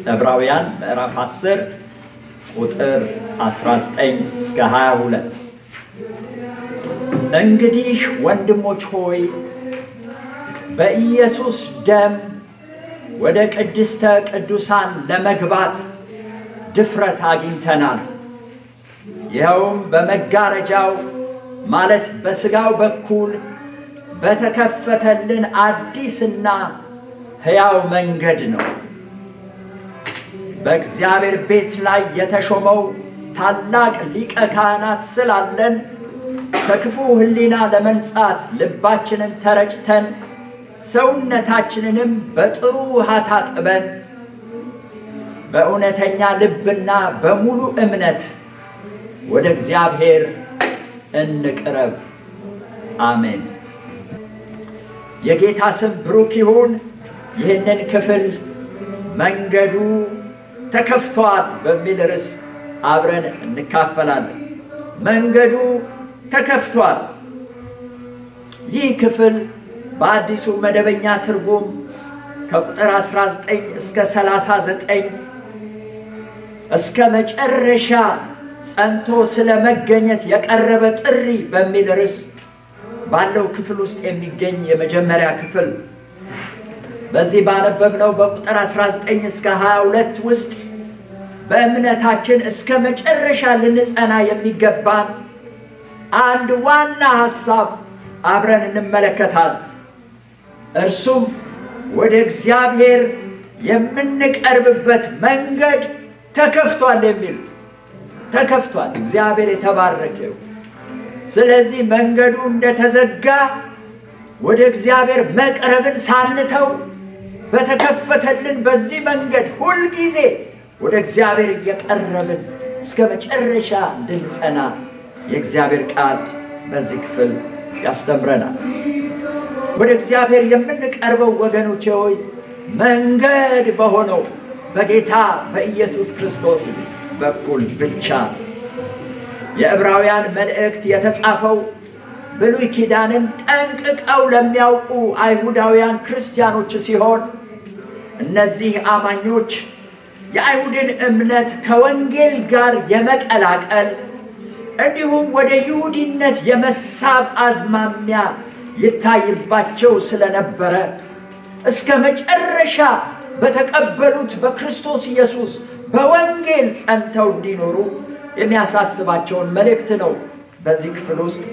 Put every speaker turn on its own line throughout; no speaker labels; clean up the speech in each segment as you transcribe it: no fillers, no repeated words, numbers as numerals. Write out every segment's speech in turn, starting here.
ዕብራውያን ምዕራፍ 10 ቁጥር 19 እስከ 22 እንግዲህ ወንድሞች ሆይ በኢየሱስ ደም ወደ ቅድስተ ቅዱሳን ለመግባት ድፍረት አግኝተናል። ይኸውም በመጋረጃው ማለት በሥጋው በኩል በተከፈተልን አዲስና ሕያው መንገድ ነው። በእግዚአብሔር ቤት ላይ የተሾመው ታላቅ ሊቀ ካህናት ስላለን ከክፉ ሕሊና ለመንጻት ልባችንን ተረጭተን ሰውነታችንንም በጥሩ ውሃ ታጥበን በእውነተኛ ልብና በሙሉ እምነት ወደ እግዚአብሔር እንቅረብ። አሜን። የጌታ ስም ብሩክ ይሁን። ይህንን ክፍል መንገዱ ተከፍቷል በሚል ርዕስ አብረን እንካፈላለን። መንገዱ ተከፍቷል። ይህ ክፍል በአዲሱ መደበኛ ትርጉም ከቁጥር 19 እስከ 39 እስከ መጨረሻ ጸንቶ ስለ መገኘት የቀረበ ጥሪ በሚል ርዕስ ባለው ክፍል ውስጥ የሚገኝ የመጀመሪያ ክፍል። በዚህ ባነበብነው በቁጥር 19 እስከ 22 ውስጥ በእምነታችን እስከ መጨረሻ ልንጸና የሚገባን አንድ ዋና ሐሳብ አብረን እንመለከታለን። እርሱም ወደ እግዚአብሔር የምንቀርብበት መንገድ ተከፍቷል የሚል ተከፍቷል። እግዚአብሔር የተባረከው። ስለዚህ መንገዱ እንደተዘጋ ወደ እግዚአብሔር መቅረብን ሳንተው በተከፈተልን በዚህ መንገድ ሁልጊዜ ወደ እግዚአብሔር እየቀረብን እስከ መጨረሻ እንድንጸና የእግዚአብሔር ቃል በዚህ ክፍል ያስተምረናል። ወደ እግዚአብሔር የምንቀርበው ወገኖቼ ሆይ መንገድ በሆነው በጌታ በኢየሱስ ክርስቶስ በኩል ብቻ። የዕብራውያን መልእክት የተጻፈው ብሉይ ኪዳንን ጠንቅቀው ለሚያውቁ አይሁዳውያን ክርስቲያኖች ሲሆን እነዚህ አማኞች የአይሁድን እምነት ከወንጌል ጋር የመቀላቀል እንዲሁም ወደ ይሁዲነት የመሳብ አዝማሚያ ይታይባቸው ስለነበረ እስከ መጨረሻ በተቀበሉት በክርስቶስ ኢየሱስ በወንጌል ጸንተው እንዲኖሩ የሚያሳስባቸውን መልእክት ነው በዚህ ክፍል ውስጥ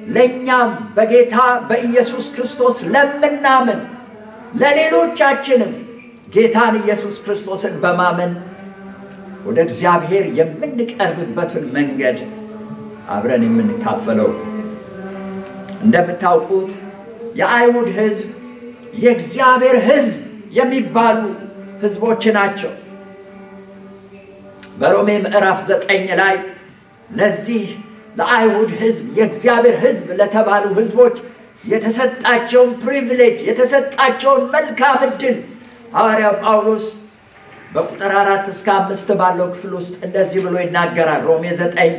ለእኛም በጌታ በኢየሱስ ክርስቶስ ለምናምን ለሌሎቻችንም ጌታን ኢየሱስ ክርስቶስን በማመን ወደ እግዚአብሔር የምንቀርብበትን መንገድ አብረን የምንካፈለው። እንደምታውቁት የአይሁድ ሕዝብ የእግዚአብሔር ሕዝብ የሚባሉ ሕዝቦች ናቸው። በሮሜ ምዕራፍ 9 ላይ ለዚህ ለአይሁድ ሕዝብ የእግዚአብሔር ሕዝብ ለተባሉ ሕዝቦች የተሰጣቸውን ፕሪቪሌጅ የተሰጣቸውን መልካም ዕድል ሐዋርያው ጳውሎስ በቁጥር 4 እስከ 5 ባለው ክፍል ውስጥ እንደዚህ ብሎ ይናገራል። ሮሜ 9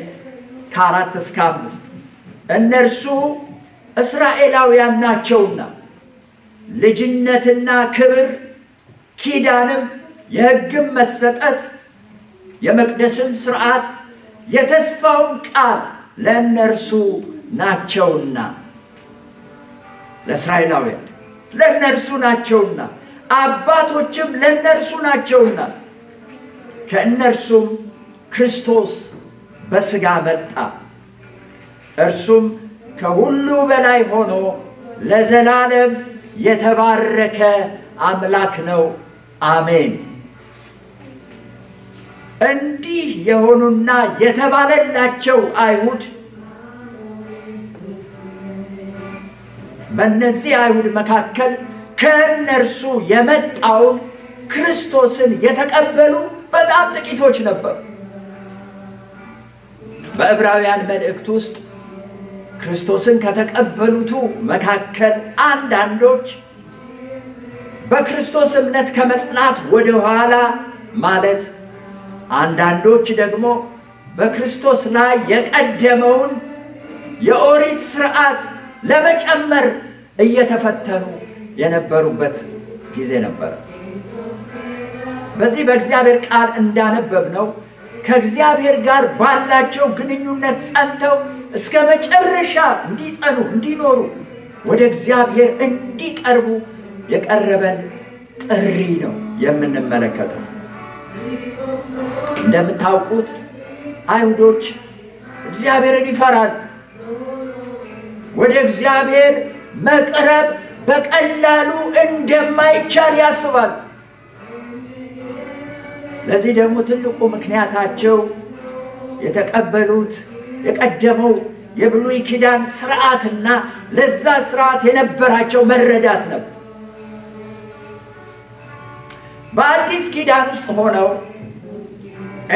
ከ4 እስከ 5 እነርሱ እስራኤላውያን ናቸውና ልጅነትና ክብር ኪዳንም የሕግም መሰጠት የመቅደስም ሥርዓት የተስፋውም ቃል ለእነርሱ ናቸውና ለእስራኤላውያን ለእነርሱ ናቸውና አባቶችም ለእነርሱ ናቸውና ከእነርሱም ክርስቶስ በሥጋ መጣ። እርሱም ከሁሉ በላይ ሆኖ ለዘላለም የተባረከ አምላክ ነው። አሜን። እንዲህ የሆኑና የተባለላቸው አይሁድ በእነዚህ አይሁድ መካከል ከእነርሱ የመጣውን ክርስቶስን የተቀበሉ በጣም ጥቂቶች ነበሩ። በዕብራውያን መልእክት ውስጥ ክርስቶስን ከተቀበሉቱ መካከል አንዳንዶች በክርስቶስ እምነት ከመጽናት ወደ ኋላ ማለት፣ አንዳንዶች ደግሞ በክርስቶስ ላይ የቀደመውን የኦሪት ሥርዓት ለመጨመር እየተፈተኑ የነበሩበት ጊዜ ነበር። በዚህ በእግዚአብሔር ቃል እንዳነበብነው ከእግዚአብሔር ጋር ባላቸው ግንኙነት ጸንተው እስከ መጨረሻ እንዲጸኑ እንዲኖሩ ወደ እግዚአብሔር እንዲቀርቡ የቀረበን ጥሪ ነው የምንመለከተው። እንደምታውቁት አይሁዶች እግዚአብሔርን ይፈራሉ። ወደ እግዚአብሔር መቅረብ በቀላሉ እንደማይቻል ያስባሉ። ለዚህ ደግሞ ትልቁ ምክንያታቸው የተቀበሉት የቀደመው የብሉይ ኪዳን ሥርዓትና ለዛ ሥርዓት የነበራቸው መረዳት ነበር። በአዲስ ኪዳን ውስጥ ሆነው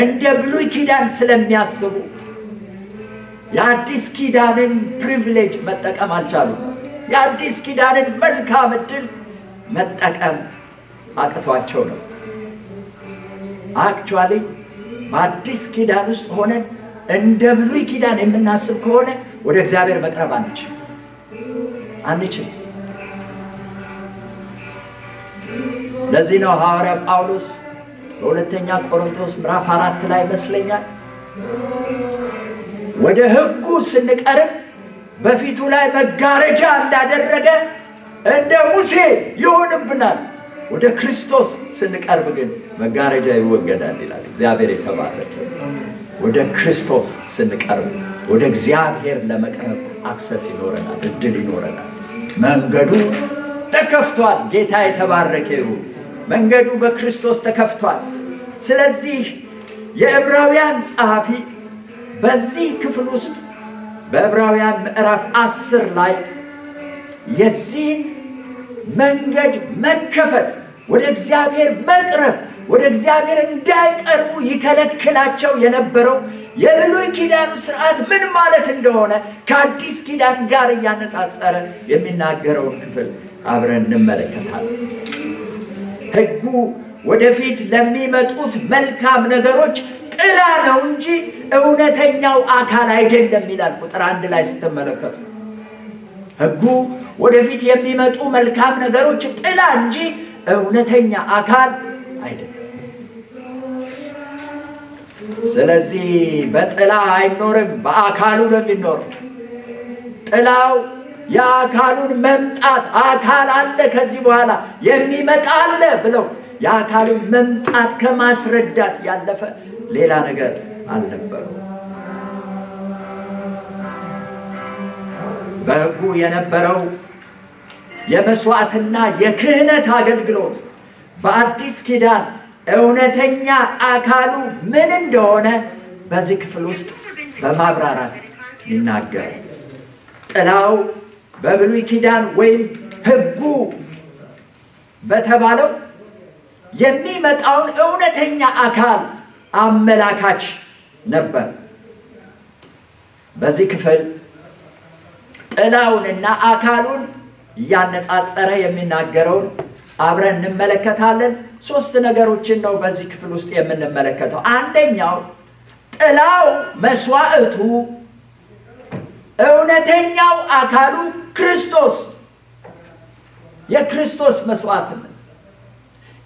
እንደ ብሉይ ኪዳን ስለሚያስቡ የአዲስ ኪዳንን ፕሪቪሌጅ መጠቀም አልቻሉም። የአዲስ ኪዳንን መልካም ዕድል መጠቀም አቅቷቸው ነው። አክቹዋሊ በአዲስ ኪዳን ውስጥ ሆነን እንደ ብሉይ ኪዳን የምናስብ ከሆነ ወደ እግዚአብሔር መቅረብ አንችል። ለዚህ ነው ሐዋርያ ጳውሎስ በሁለተኛ ቆሮንቶስ ምዕራፍ 4 ላይ ይመስለኛል ወደ ሕጉ ስንቀርብ በፊቱ ላይ መጋረጃ እንዳደረገ እንደ ሙሴ ይሆንብናል፣ ወደ ክርስቶስ ስንቀርብ ግን መጋረጃ ይወገዳል ይላል። እግዚአብሔር የተባረከ። ወደ ክርስቶስ ስንቀርብ ወደ እግዚአብሔር ለመቅረብ አክሰስ ይኖረናል፣ እድል ይኖረናል። መንገዱ ተከፍቷል። ጌታ የተባረከ ይሁን። መንገዱ በክርስቶስ ተከፍቷል። ስለዚህ የዕብራውያን ጸሐፊ በዚህ ክፍል ውስጥ በዕብራውያን ምዕራፍ 10 ላይ የዚህን መንገድ መከፈት ወደ እግዚአብሔር መቅረብ ወደ እግዚአብሔር እንዳይቀርቡ ይከለክላቸው የነበረው የብሉይ ኪዳን ሥርዓት ምን ማለት እንደሆነ ከአዲስ ኪዳን ጋር እያነጻጸረ የሚናገረውን ክፍል አብረን እንመለከታለን። ሕጉ ወደፊት ለሚመጡት መልካም ነገሮች ጥላ ነው እንጂ እውነተኛው አካል አይደለም ይላል። ቁጥር 1 ላይ ስትመለከቱ ሕጉ ወደፊት የሚመጡ መልካም ነገሮች ጥላ እንጂ እውነተኛ አካል አይደለም። ስለዚህ በጥላ አይኖርም፣ በአካሉ ነው የሚኖር። ጥላው የአካሉን መምጣት አካል አለ ከዚህ በኋላ የሚመጣ አለ ብለው የአካሉን መምጣት ከማስረዳት ያለፈ ሌላ ነገር አልነበረው። በሕጉ የነበረው የመስዋዕትና የክህነት አገልግሎት በአዲስ ኪዳን እውነተኛ አካሉ ምን እንደሆነ በዚህ ክፍል ውስጥ በማብራራት ይናገራል። ጥላው በብሉይ ኪዳን ወይም ሕጉ በተባለው የሚመጣውን እውነተኛ አካል አመላካች ነበር። በዚህ ክፍል ጥላውንና አካሉን እያነጻጸረ የሚናገረውን አብረን እንመለከታለን። 3 ነገሮችን ነው በዚህ ክፍል ውስጥ የምንመለከተው። አንደኛው ጥላው መስዋዕቱ፣ እውነተኛው አካሉ ክርስቶስ፣ የክርስቶስ መስዋዕትነት።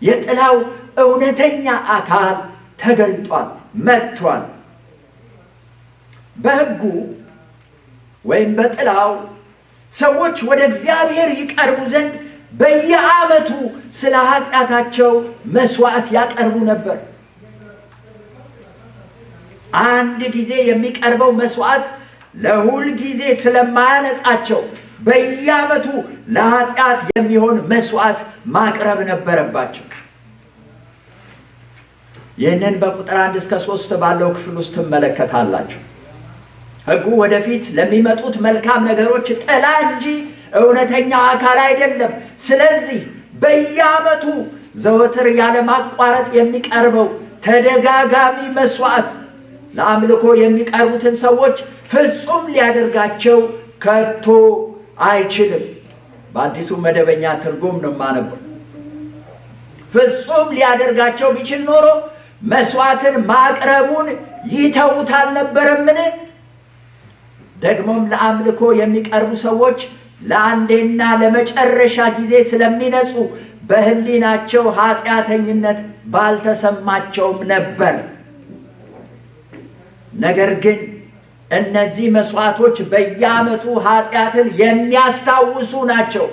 የጥላው እውነተኛ አካል ተገልጧል፣ መጥቷል። በሕጉ ወይም በጥላው ሰዎች ወደ እግዚአብሔር ይቀርቡ ዘንድ በየዓመቱ ስለ ኃጢአታቸው መስዋዕት ያቀርቡ ነበር። አንድ ጊዜ የሚቀርበው መስዋዕት ለሁል ጊዜ ስለማያነጻቸው በየዓመቱ ለኃጢአት የሚሆን መስዋዕት ማቅረብ ነበረባቸው። ይህንን በቁጥር 1 እስከ 3 ባለው ክፍል ውስጥ ትመለከታላችሁ። ሕጉ ወደፊት ለሚመጡት መልካም ነገሮች ጥላ እንጂ እውነተኛ አካል አይደለም። ስለዚህ በየዓመቱ ዘወትር ያለማቋረጥ የሚቀርበው ተደጋጋሚ መስዋዕት ለአምልኮ የሚቀርቡትን ሰዎች ፍጹም ሊያደርጋቸው ከቶ አይችልም። በአዲሱ መደበኛ ትርጉም ነው የማነበው። ፍጹም ሊያደርጋቸው ቢችል ኖሮ መስዋዕትን ማቅረቡን ይተውት አልነበረምን? ደግሞም ለአምልኮ የሚቀርቡ ሰዎች ለአንዴና ለመጨረሻ ጊዜ ስለሚነጹ በሕሊናቸው ኃጢአተኝነት ባልተሰማቸውም ነበር። ነገር ግን እነዚህ መስዋዕቶች በየዓመቱ ኃጢአትን የሚያስታውሱ ናቸው።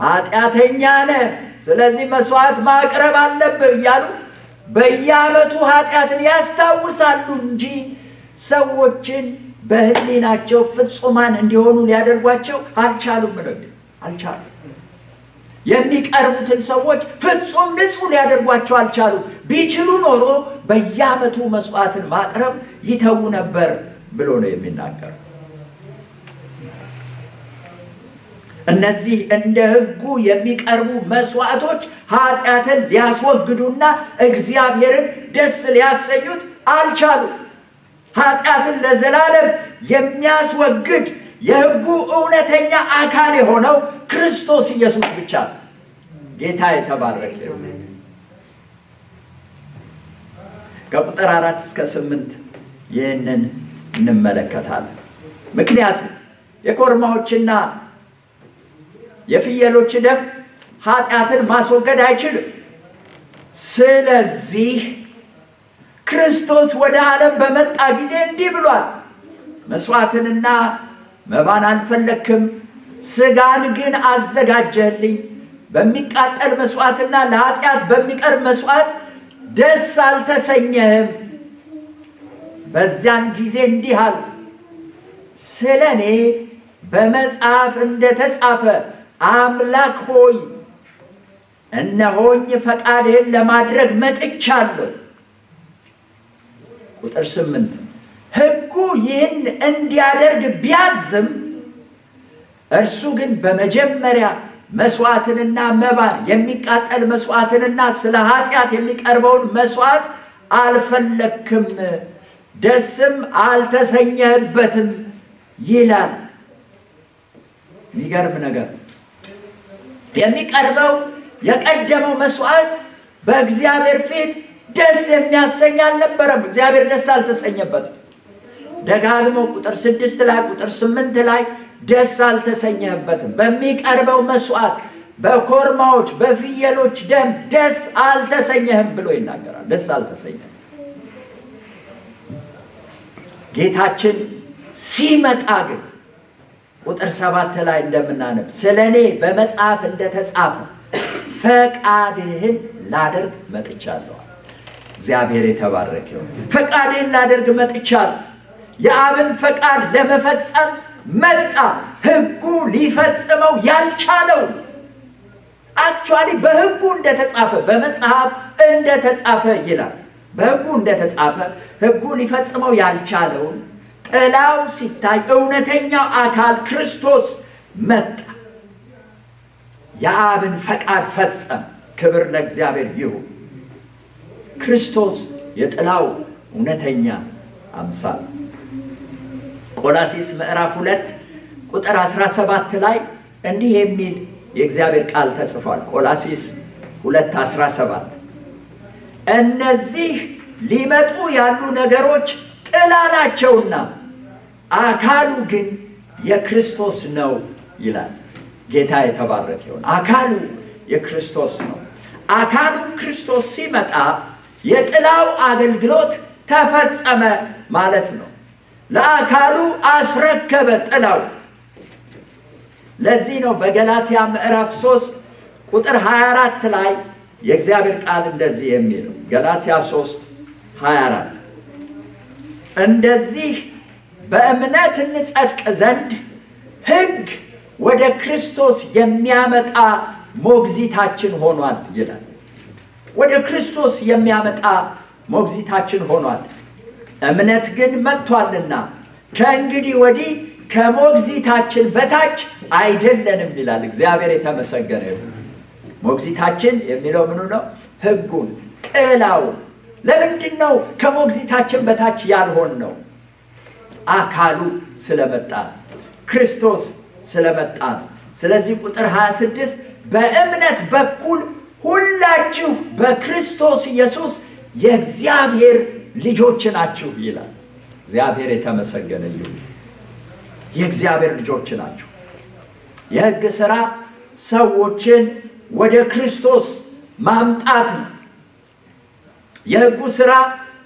ኃጢአተኛ ነህ፣ ስለዚህ መስዋዕት ማቅረብ አለብህ እያሉ በየዓመቱ ኃጢአትን ያስታውሳሉ እንጂ ሰዎችን በሕሊናቸው ፍጹማን እንዲሆኑ ሊያደርጓቸው አልቻሉም። አልቻሉም። የሚቀርቡትን ሰዎች ፍጹም ንጹሕ ሊያደርጓቸው አልቻሉም። ቢችሉ ኖሮ በየዓመቱ መስዋዕትን ማቅረብ ይተዉ ነበር ብሎ ነው የሚናገረው። እነዚህ እንደ ሕጉ የሚቀርቡ መስዋዕቶች ኃጢአትን ሊያስወግዱና እግዚአብሔርን ደስ ሊያሰኙት አልቻሉም። ኃጢአትን ለዘላለም የሚያስወግድ የሕጉ እውነተኛ አካል የሆነው ክርስቶስ ኢየሱስ ብቻ ነው። ጌታ የተባረከ ይሁን። ከቁጥር 4 እስከ 8 ይህንን እንመለከታለን። ምክንያቱም የኮርማዎችና የፍየሎች ደም ኃጢአትን ማስወገድ አይችልም። ስለዚህ ክርስቶስ ወደ ዓለም በመጣ ጊዜ እንዲህ ብሏል፣ መስዋዕትንና መባን አልፈለክም፣ ሥጋን ግን አዘጋጀህልኝ። በሚቃጠል መስዋዕትና ለኃጢአት በሚቀርብ መስዋዕት ደስ አልተሰኘህም። በዚያን ጊዜ እንዲህ አለ፣ ስለ እኔ በመጽሐፍ እንደተጻፈ አምላክ ሆይ እነሆኝ ፈቃድህን ለማድረግ መጥቻለሁ። ቁጥር 8 ሕጉ ይህን እንዲያደርግ ቢያዝም እርሱ ግን በመጀመሪያ መስዋዕትንና መባን የሚቃጠል መስዋዕትንና ስለ ኃጢአት የሚቀርበውን መስዋዕት አልፈለክም፣ ደስም አልተሰኘህበትም ይላል። የሚገርም ነገር። የሚቀርበው የቀደመው መስዋዕት በእግዚአብሔር ፊት ደስ የሚያሰኝ አልነበረም። እግዚአብሔር ደስ አልተሰኘበትም። ደጋግሞ ቁጥር 6 ላይ ቁጥር 8 ላይ ደስ አልተሰኘህበትም፣ በሚቀርበው መስዋዕት በኮርማዎች በፍየሎች ደም ደስ አልተሰኘህም ብሎ ይናገራል። ደስ አልተሰኘህም። ጌታችን ሲመጣ ግን ቁጥር 7 ላይ እንደምናነብ ስለ እኔ በመጽሐፍ እንደተጻፈ ፈቃድህን ላደርግ መጥቻለሁ። እግዚአብሔር የተባረከ ይሁን። ፈቃድህን ላደርግ መጥቻለሁ። የአብን ፈቃድ ለመፈጸም መጣ። ሕጉ ሊፈጽመው ያልቻለው አክቹዋሊ በሕጉ እንደተጻፈ በመጽሐፍ እንደተጻፈ ይላል። በሕጉ እንደተጻፈ ሕጉ ሊፈጽመው ያልቻለውን ጥላው ሲታይ እውነተኛው አካል ክርስቶስ መጣ። የአብን ፈቃድ ፈጸም። ክብር ለእግዚአብሔር ይሁን። ክርስቶስ የጥላው እውነተኛ አምሳል። ቆላስይስ ምዕራፍ 2 ቁጥር 17 ላይ እንዲህ የሚል የእግዚአብሔር ቃል ተጽፏል። ቆላስይስ 2:17 እነዚህ ሊመጡ ያሉ ነገሮች ጥላ ናቸውና አካሉ ግን የክርስቶስ ነው ይላል። ጌታ የተባረከ ይሁን። አካሉ የክርስቶስ ነው። አካሉ ክርስቶስ ሲመጣ የጥላው አገልግሎት ተፈጸመ ማለት ነው። ለአካሉ አስረከበ ጥላው። ለዚህ ነው በገላትያ ምዕራፍ 3 ቁጥር 24 ላይ የእግዚአብሔር ቃል እንደዚህ የሚለው ገላትያ 3:24 እንደዚህ በእምነት እንጸድቅ ዘንድ ሕግ ወደ ክርስቶስ የሚያመጣ ሞግዚታችን ሆኗል ይላል። ወደ ክርስቶስ የሚያመጣ ሞግዚታችን ሆኗል። እምነት ግን መጥቷልና ከእንግዲህ ወዲህ ከሞግዚታችን በታች አይደለንም ይላል። እግዚአብሔር የተመሰገነ ይሁን። ሞግዚታችን የሚለው ምኑ ነው? ሕጉን፣ ጥላውን። ለምንድን ነው ከሞግዚታችን በታች ያልሆን ነው? አካሉ ስለመጣ፣ ክርስቶስ ስለመጣ። ስለዚህ ቁጥር 26 በእምነት በኩል ሁላችሁ በክርስቶስ ኢየሱስ የእግዚአብሔር ልጆች ናችሁ ይላል። እግዚአብሔር የተመሰገነ ይሁን። የእግዚአብሔር ልጆች ናችሁ። የሕግ ሥራ ሰዎችን ወደ ክርስቶስ ማምጣት ነው። የሕጉ ሥራ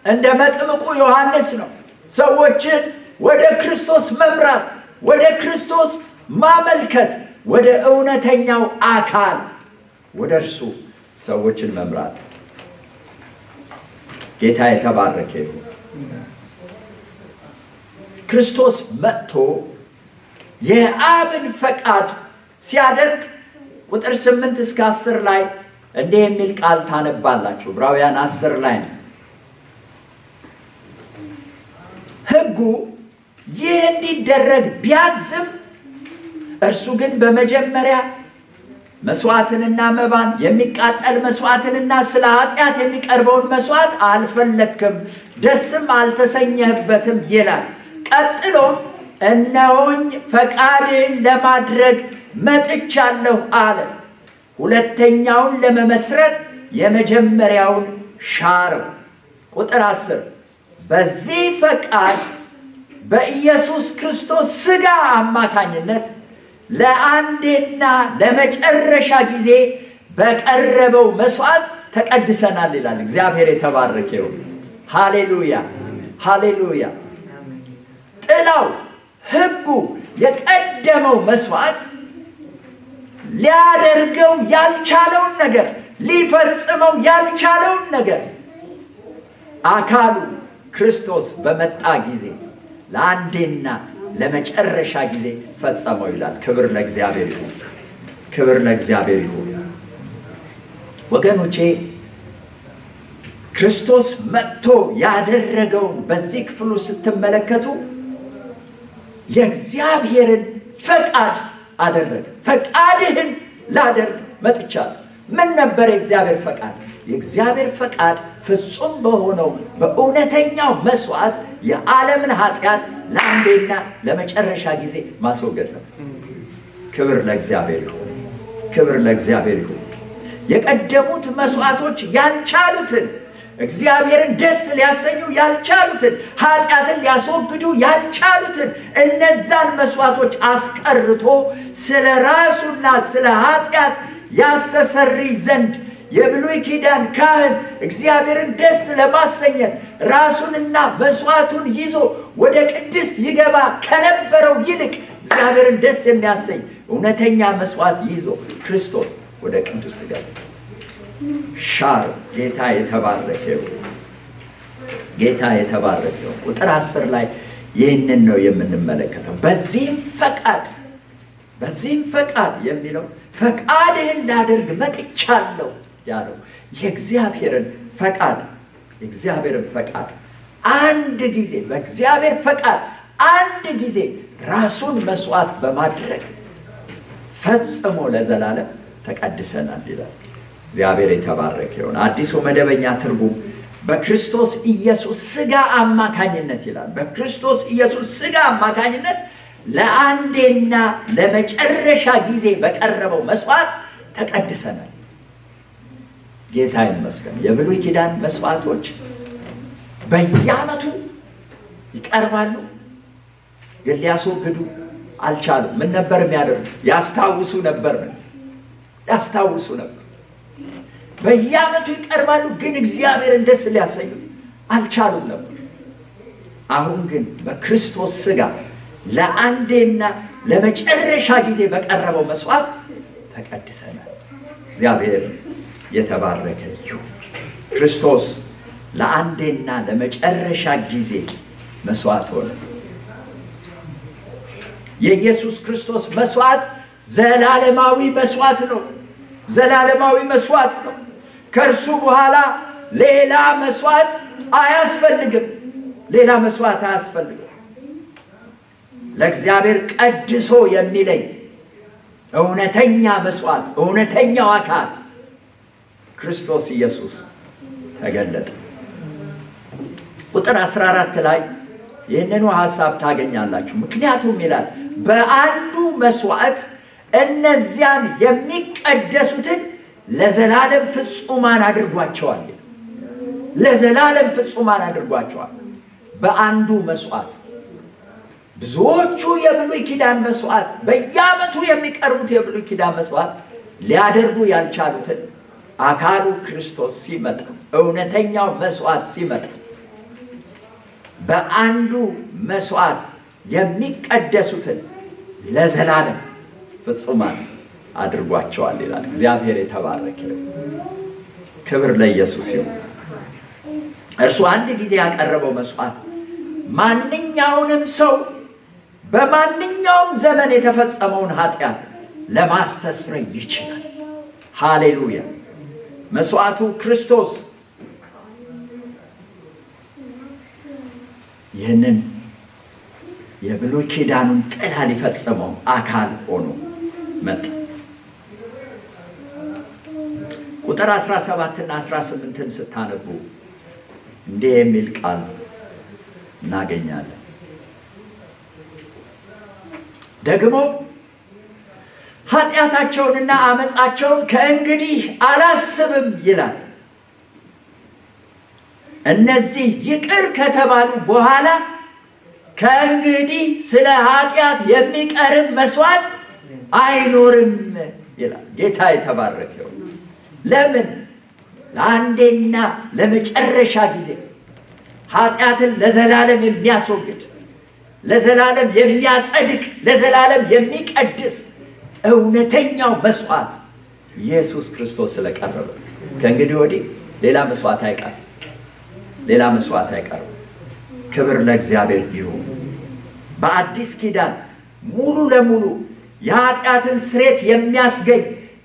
እንደ መጥምቁ ዮሐንስ ነው። ሰዎችን ወደ ክርስቶስ መምራት፣ ወደ ክርስቶስ ማመልከት፣ ወደ እውነተኛው አካል ወደ እርሱ ሰዎችን መምራት። ጌታ የተባረከ ይሁን። ክርስቶስ መጥቶ የአብን ፈቃድ ሲያደርግ ቁጥር 8 እስከ 10 ላይ እንዲህ የሚል ቃል ታነባላችሁ። ዕብራውያን 10 ላይ ነው። ሕጉ ይህ እንዲደረግ ቢያዝም እርሱ ግን በመጀመሪያ መስዋዕትንና መባን የሚቃጠል መስዋዕትንና ስለ ኃጢአት የሚቀርበውን መስዋዕት አልፈለክም፣ ደስም አልተሰኘህበትም ይላል። ቀጥሎም እነሆኝ ፈቃድህን ለማድረግ መጥቻለሁ አለ። ሁለተኛውን ለመመስረት የመጀመሪያውን ሻረው። ቁጥር 10 በዚህ ፈቃድ በኢየሱስ ክርስቶስ ሥጋ አማካኝነት ለአንዴና ለመጨረሻ ጊዜ በቀረበው መስዋዕት ተቀድሰናል ይላል። እግዚአብሔር የተባረከ ይሁን። ሃሌሉያ ሃሌሉያ። ጥላው ሕጉ የቀደመው መስዋዕት ሊያደርገው ያልቻለውን ነገር፣ ሊፈጽመው ያልቻለውን ነገር አካሉ ክርስቶስ በመጣ ጊዜ ለአንዴና ለመጨረሻ ጊዜ ፈጸመው ይላል። ክብር ለእግዚአብሔር ይሁን። ክብር ለእግዚአብሔር ይሁን። ወገኖቼ ክርስቶስ መጥቶ ያደረገውን በዚህ ክፍሉ ስትመለከቱ የእግዚአብሔርን ፈቃድ አደረገ። ፈቃድህን ላደርግ መጥቻለሁ። ምን ነበር የእግዚአብሔር ፈቃድ? የእግዚአብሔር ፈቃድ ፍጹም በሆነው በእውነተኛው መስዋዕት የዓለምን ኃጢአት ለአንዴና ለመጨረሻ ጊዜ ማስወገድ ነው። ክብር ለእግዚአብሔር ይሁን። ክብር ለእግዚአብሔር ይሁን። የቀደሙት መስዋዕቶች ያልቻሉትን፣ እግዚአብሔርን ደስ ሊያሰኙ ያልቻሉትን፣ ኃጢአትን ሊያስወግዱ ያልቻሉትን እነዛን መስዋዕቶች አስቀርቶ ስለ ራሱና ስለ ኃጢአት ያስተሰርይ ዘንድ የብሉይ ኪዳን ካህን እግዚአብሔርን ደስ ለማሰኘት ራሱንና መስዋዕቱን ይዞ ወደ ቅድስት ይገባ ከነበረው ይልቅ እግዚአብሔርን ደስ የሚያሰኝ እውነተኛ መስዋዕት ይዞ ክርስቶስ ወደ ቅድስት ገባ። ሻር ጌታ የተባረከው ጌታ የተባረከው። ቁጥር 10 ላይ ይህንን ነው የምንመለከተው። በዚህም ፈቃድ የሚለው ፈቃድህን ላደርግ መጥቻለሁ ያለው የእግዚአብሔርን ፈቃድ አንድ ጊዜ በእግዚአብሔር ፈቃድ አንድ ጊዜ ራሱን መስዋዕት በማድረግ ፈጽሞ ለዘላለም ተቀድሰናል ይላል። እግዚአብሔር የተባረከ ይሁን። አዲሱ መደበኛ ትርጉም በክርስቶስ ኢየሱስ ሥጋ አማካኝነት ይላል። በክርስቶስ ኢየሱስ ሥጋ አማካኝነት ለአንዴና ለመጨረሻ ጊዜ በቀረበው መስዋዕት ተቀድሰናል። ጌታ ይመስገን። የብሉይ ኪዳን መስዋዕቶች በየዓመቱ ይቀርባሉ፣ ግን ሊያስወግዱ አልቻሉም። ምን ነበር የሚያደርጉ? ያስታውሱ ነበር። በየዓመቱ ይቀርባሉ፣ ግን እግዚአብሔርን ደስ ሊያሰኙት አልቻሉም ነበር። አሁን ግን በክርስቶስ ሥጋ ለአንዴና ለመጨረሻ ጊዜ በቀረበው መስዋዕት ተቀድሰናል። እግዚአብሔር የተባረከ ይሁን። ክርስቶስ ለአንዴና ለመጨረሻ ጊዜ መስዋዕት ሆነ። የኢየሱስ ክርስቶስ መስዋዕት ዘላለማዊ መስዋዕት ነው። ዘላለማዊ መስዋዕት ነው። ከእርሱ በኋላ ሌላ መስዋዕት አያስፈልግም። ሌላ መስዋዕት አያስፈልግም። ለእግዚአብሔር ቀድሶ የሚለይ እውነተኛ መስዋዕት፣ እውነተኛው አካል ክርስቶስ ኢየሱስ ተገለጠ። ቁጥር 14 ላይ ይህንኑ ሐሳብ ታገኛላችሁ። ምክንያቱም ይላል በአንዱ መስዋዕት እነዚያን የሚቀደሱትን ለዘላለም ፍጹማን አድርጓቸዋል። ለዘላለም ፍጹማን አድርጓቸዋል። በአንዱ መስዋዕት ብዙዎቹ የብሉይ ኪዳን መስዋዕት በየዓመቱ የሚቀርቡት የብሉይ ኪዳን መስዋዕት ሊያደርጉ ያልቻሉትን አካሉ ክርስቶስ ሲመጣ እውነተኛው መስዋዕት ሲመጣ በአንዱ መስዋዕት የሚቀደሱትን ለዘላለም ፍጹማን አድርጓቸዋል ይላል። እግዚአብሔር የተባረከ ይሁን። ክብር ለኢየሱስ ይሁን። እርሱ አንድ ጊዜ ያቀረበው መስዋዕት ማንኛውንም ሰው በማንኛውም ዘመን የተፈጸመውን ኃጢአት ለማስተስረይ ይችላል። ሃሌሉያ! መስዋዕቱ ክርስቶስ ይህንን የብሉይ ኪዳኑን ጥላ ሊፈጽመው አካል ሆኖ መጣ። ቁጥር 17ና 18ን ስታነቡ እንዲህ የሚል ቃል እናገኛለን። ደግሞ ኃጢአታቸውንና አመፃቸውን ከእንግዲህ አላስብም ይላል። እነዚህ ይቅር ከተባሉ በኋላ ከእንግዲህ ስለ ኃጢአት የሚቀርብ መስዋዕት አይኖርም ይላል። ጌታ የተባረከ ይሁን። ለምን? ለአንዴና ለመጨረሻ ጊዜ ኃጢአትን ለዘላለም የሚያስወግድ፣ ለዘላለም የሚያጸድቅ፣ ለዘላለም የሚቀድስ እውነተኛው መስዋዕት ኢየሱስ ክርስቶስ ስለቀረበ ከእንግዲህ ወዲህ ሌላ መስዋዕት አይቀርም። ሌላ መስዋዕት አይቀርም። ክብር ለእግዚአብሔር ይሁን። በአዲስ ኪዳን ሙሉ ለሙሉ የኃጢአትን ስርየት የሚያስገኝ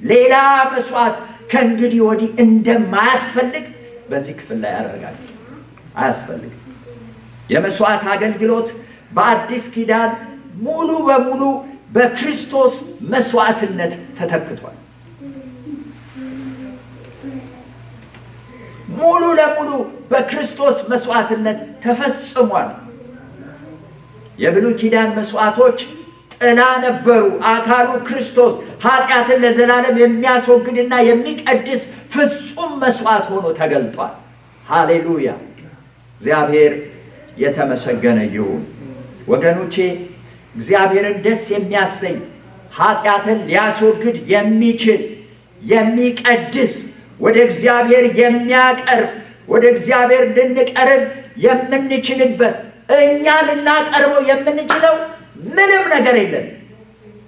ሌላ መስዋዕት ከእንግዲህ ወዲህ እንደማያስፈልግ በዚህ ክፍል ላይ ያደርጋል። አያስፈልግም። የመስዋዕት አገልግሎት በአዲስ ኪዳን ሙሉ በሙሉ በክርስቶስ መስዋዕትነት ተተክቷል። ሙሉ ለሙሉ በክርስቶስ መስዋዕትነት ተፈጽሟል። የብሉይ ኪዳን መስዋዕቶች ጥላ ነበሩ። አካሉ ክርስቶስ ኃጢአትን ለዘላለም የሚያስወግድና የሚቀድስ ፍጹም መስዋዕት ሆኖ ተገልጧል። ሃሌሉያ! እግዚአብሔር የተመሰገነ ይሁን። ወገኖቼ እግዚአብሔርን ደስ የሚያሰኝ ኃጢአትን ሊያስወግድ የሚችል የሚቀድስ ወደ እግዚአብሔር የሚያቀርብ ወደ እግዚአብሔር ልንቀርብ የምንችልበት እኛ ልናቀርበው የምንችለው ምንም ነገር የለም።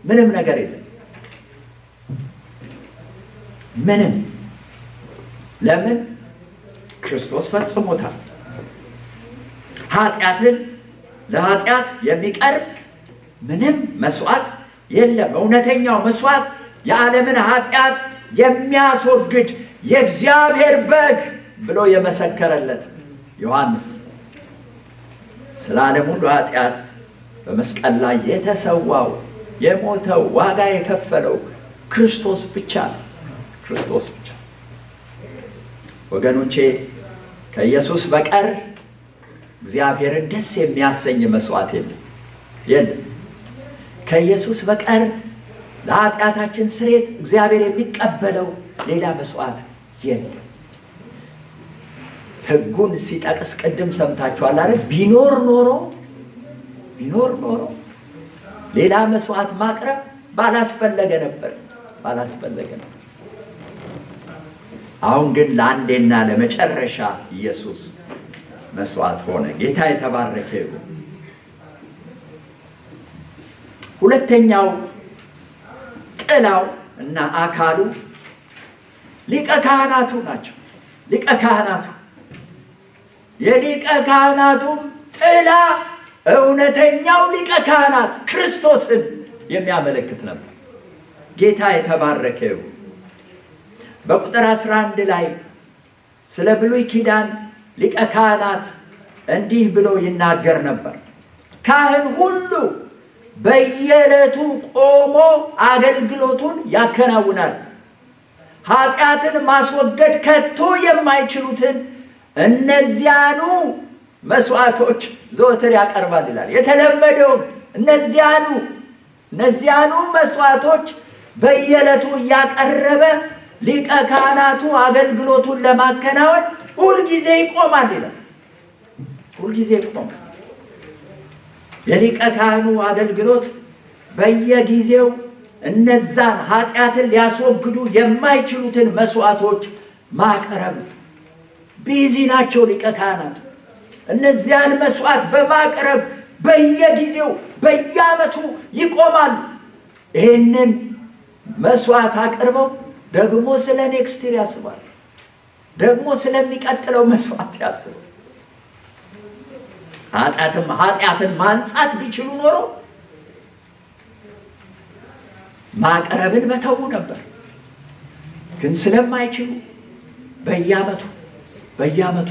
ምንም ነገር የለም። ምንም። ለምን? ክርስቶስ ፈጽሞታል። ኃጢአትን ለኃጢአት የሚቀርብ ምንም መስዋዕት የለም። እውነተኛው መስዋዕት የዓለምን ኃጢአት የሚያስወግድ የእግዚአብሔር በግ ብሎ የመሰከረለት ዮሐንስ ስለ ዓለም ሁሉ ኃጢአት በመስቀል ላይ የተሰዋው የሞተው ዋጋ የከፈለው ክርስቶስ ብቻ ነው። ክርስቶስ ብቻ። ወገኖቼ ከኢየሱስ በቀር እግዚአብሔርን ደስ የሚያሰኝ መስዋዕት የለም። ከኢየሱስ በቀር ለኃጢአታችን ስርየት እግዚአብሔር የሚቀበለው ሌላ መስዋዕት የለም። ሕጉን ሲጠቅስ ቅድም ሰምታችኋል አይደል? ቢኖር ኖሮ ሌላ መስዋዕት ማቅረብ ባላስፈለገ ነበር። አሁን ግን ለአንዴና ለመጨረሻ ኢየሱስ መስዋዕት ሆነ። ጌታ የተባረከ ይሁን። ሁለተኛው ጥላው እና አካሉ ሊቀ ካህናቱ ናቸው። ሊቀ ካህናቱ የሊቀ ካህናቱ ጥላ እውነተኛው ሊቀ ካህናት ክርስቶስን የሚያመለክት ነበር። ጌታ የተባረከ ይሁን። በቁጥር 11 ላይ ስለ ብሉይ ኪዳን ሊቀ ካህናት እንዲህ ብሎ ይናገር ነበር። ካህን ሁሉ በየዕለቱ ቆሞ አገልግሎቱን ያከናውናል። ኃጢአትን ማስወገድ ከቶ የማይችሉትን እነዚያኑ መስዋዕቶች ዘወትር ያቀርባል ይላል። የተለመደው እነዚያኑ መስዋዕቶች በየዕለቱ እያቀረበ ሊቀ ካህናቱ አገልግሎቱን ለማከናወን ሁልጊዜ ይቆማል ይላል። ሁልጊዜ ይቆማል። የሊቀ ካህኑ አገልግሎት በየጊዜው እነዛን ኃጢአትን ሊያስወግዱ የማይችሉትን መስዋዕቶች ማቅረብ ቢዚ ናቸው ሊቀ ካህናት። እነዚያን መስዋዕት በማቅረብ በየጊዜው በየዓመቱ ይቆማል። ይህንን መስዋዕት አቅርበው ደግሞ ስለ ኔክስት ይር ያስባል፣ ደግሞ ስለሚቀጥለው መስዋዕት ያስባል። ኃጢአትን ማንጻት ቢችሉ ኖሮ ማቅረብን በተዉ ነበር። ግን ስለማይችሉ በየዓመቱ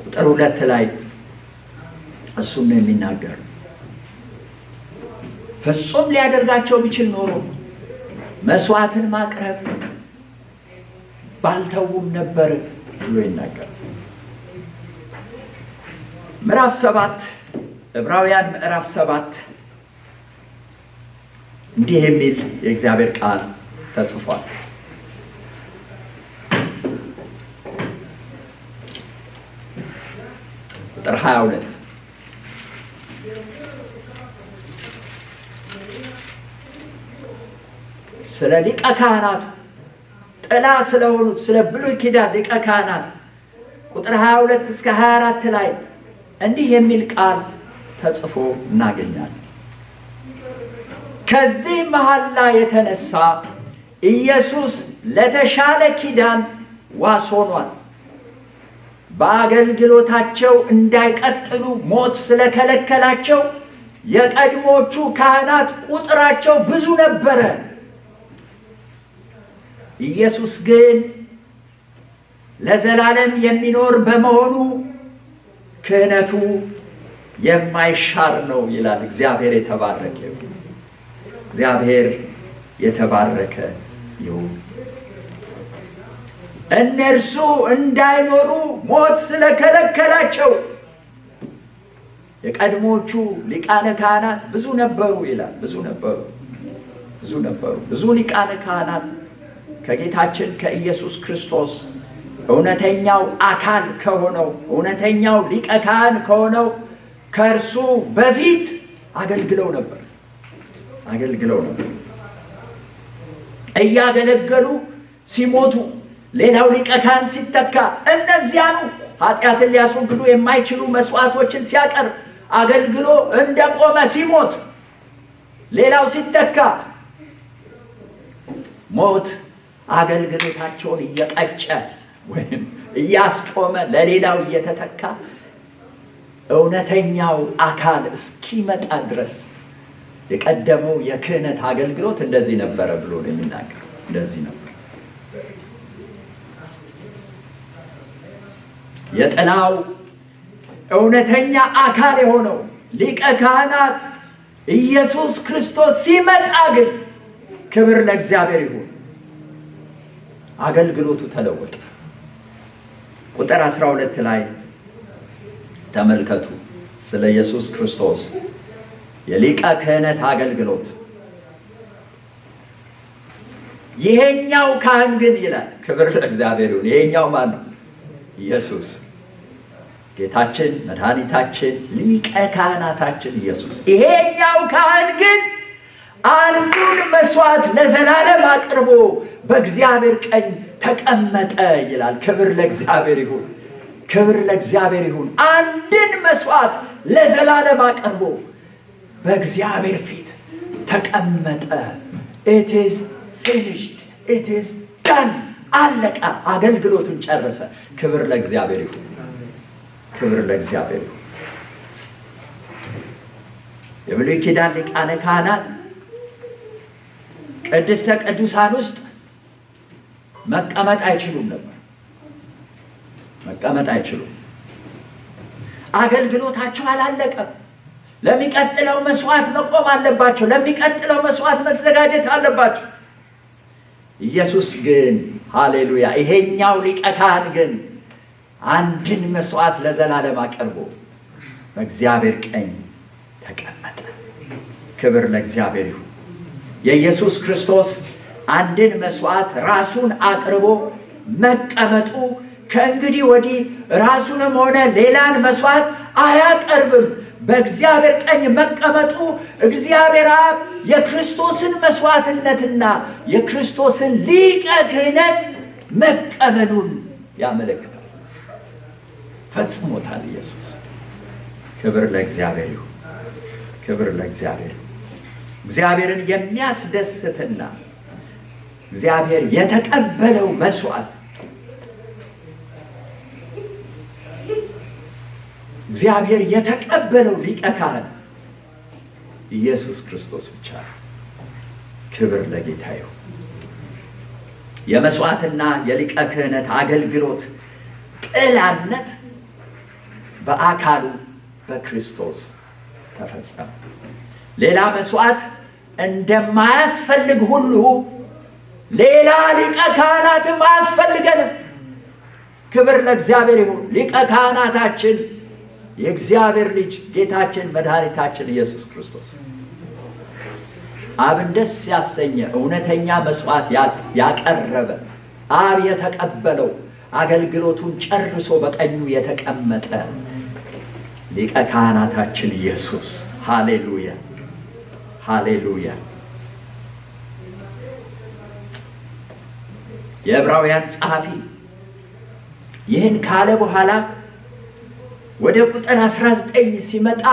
ቁጥር 2 ላይ እሱም ነው የሚናገር። ፍጹም ሊያደርጋቸው ቢችል ኖሮ መስዋዕትን ማቅረብ ባልተውም ነበር ብሎ ይናገር። ምዕራፍ 7 ዕብራውያን ምዕራፍ 7 እንዲህ የሚል የእግዚአብሔር ቃል ተጽፏል። ቁጥር 22 ስለ ሊቀ ካህናቱ ጥላ ስለሆኑት ስለ ብሉይ ኪዳን ሊቀ ካህናት ቁጥር 22 እስከ 24 ላይ እንዲህ የሚል ቃል ተጽፎ እናገኛለን። ከዚህ መሐላ የተነሳ ኢየሱስ ለተሻለ ኪዳን ዋስ ሆኗል። በአገልግሎታቸው እንዳይቀጥሉ ሞት ስለከለከላቸው የቀድሞቹ ካህናት ቁጥራቸው ብዙ ነበረ። ኢየሱስ ግን ለዘላለም የሚኖር በመሆኑ ክህነቱ የማይሻር ነው ይላል። እግዚአብሔር የተባረከ ይሁን። እግዚአብሔር የተባረከ ይሁን። እነርሱ እንዳይኖሩ ሞት ስለከለከላቸው የቀድሞቹ ሊቃነ ካህናት ብዙ ነበሩ ይላል። ብዙ ነበሩ። ብዙ ሊቃነ ካህናት ከጌታችን ከኢየሱስ ክርስቶስ እውነተኛው አካል ከሆነው እውነተኛው ሊቀ ካህን ከሆነው ከእርሱ በፊት አገልግለው ነበር። እያገለገሉ ሲሞቱ ሌላው ሊቀ ካህን ሲተካ እነዚያኑ ኃጢአትን ሊያስወግዱ የማይችሉ መስዋዕቶችን ሲያቀርብ አገልግሎ እንደቆመ ሲሞት ሌላው ሲተካ ሞት አገልግሎታቸውን እየቀጨ ወይም እያስቆመ ለሌላው እየተተካ እውነተኛው አካል እስኪመጣ ድረስ የቀደመው የክህነት አገልግሎት እንደዚህ ነበረ ብሎ ነው የሚናገረው። እንደዚህ ነበር። የጥላው እውነተኛ አካል የሆነው ሊቀ ካህናት ኢየሱስ ክርስቶስ ሲመጣ ግን ክብር ለእግዚአብሔር ይሁን፣ አገልግሎቱ ተለወጠ። ቁጥር 12 ላይ ተመልከቱ። ስለ ኢየሱስ ክርስቶስ የሊቀ ክህነት አገልግሎት ይሄኛው ካህን ግን ይላል። ክብር ለእግዚአብሔር ይሁን። ይሄኛው ማን ነው? ኢየሱስ ጌታችን መድኃኒታችን ሊቀ ካህናታችን ኢየሱስ። ይሄኛው ካህን ግን አንዱን መስዋዕት ለዘላለም አቅርቦ በእግዚአብሔር ቀኝ ተቀመጠ ይላል። ክብር ለእግዚአብሔር ይሁን። አንድን መስዋዕት ለዘላለም አቅርቦ በእግዚአብሔር ፊት ተቀመጠ። it is finished, it is done፣ አለቀ። አገልግሎቱን ጨረሰ። ክብር ለእግዚአብሔር ይሁን። የብሉይ ኪዳን ሊቃነ ካህናት ቅድስተ ቅዱሳን ውስጥ መቀመጥ አይችሉም ነበር። አገልግሎታቸው አላለቀም። ለሚቀጥለው መስዋዕት መቆም አለባቸው። ለሚቀጥለው መስዋዕት መዘጋጀት አለባቸው። ኢየሱስ ግን ሃሌሉያ፣ ይሄኛው ሊቀ ካህን ግን አንድን መስዋዕት ለዘላለም አቅርቦ በእግዚአብሔር ቀኝ ተቀመጠ። ክብር ለእግዚአብሔር ይሁን። የኢየሱስ ክርስቶስ አንድን መስዋዕት ራሱን አቅርቦ መቀመጡ ከእንግዲህ ወዲህ ራሱንም ሆነ ሌላን መስዋዕት አያቀርብም። በእግዚአብሔር ቀኝ መቀመጡ እግዚአብሔር አብ የክርስቶስን መስዋዕትነትና የክርስቶስን ሊቀ ክህነት መቀበሉን ያመለክታል። ፈጽሞታል ኢየሱስ። ክብር ለእግዚአብሔር ይሁን። ክብር ለእግዚአብሔር። እግዚአብሔርን የሚያስደስትና እግዚአብሔር የተቀበለው መስዋዕት እግዚአብሔር የተቀበለው ሊቀ ካህን ኢየሱስ ክርስቶስ ብቻ ነው። ክብር ለጌታ ይሁን። የመስዋዕትና የሊቀ ክህነት አገልግሎት ጥላነት በአካሉ በክርስቶስ ተፈጸመ። ሌላ መስዋዕት እንደማያስፈልግ ሁሉ ሌላ ሊቀ ካህናትም አያስፈልገንም። ክብር ለእግዚአብሔር ይሁን። ሊቀ ካህናታችን የእግዚአብሔር ልጅ ጌታችን መድኃኒታችን ኢየሱስ ክርስቶስ አብን ደስ ያሰኘ እውነተኛ መስዋዕት ያቀረበ አብ የተቀበለው አገልግሎቱን ጨርሶ በቀኙ የተቀመጠ ሊቀ ካህናታችን ኢየሱስ። ሃሌሉያ ሃሌሉያ። የዕብራውያን ጸሐፊ ይህን ካለ በኋላ ወደ ቁጥር 19 ሲመጣ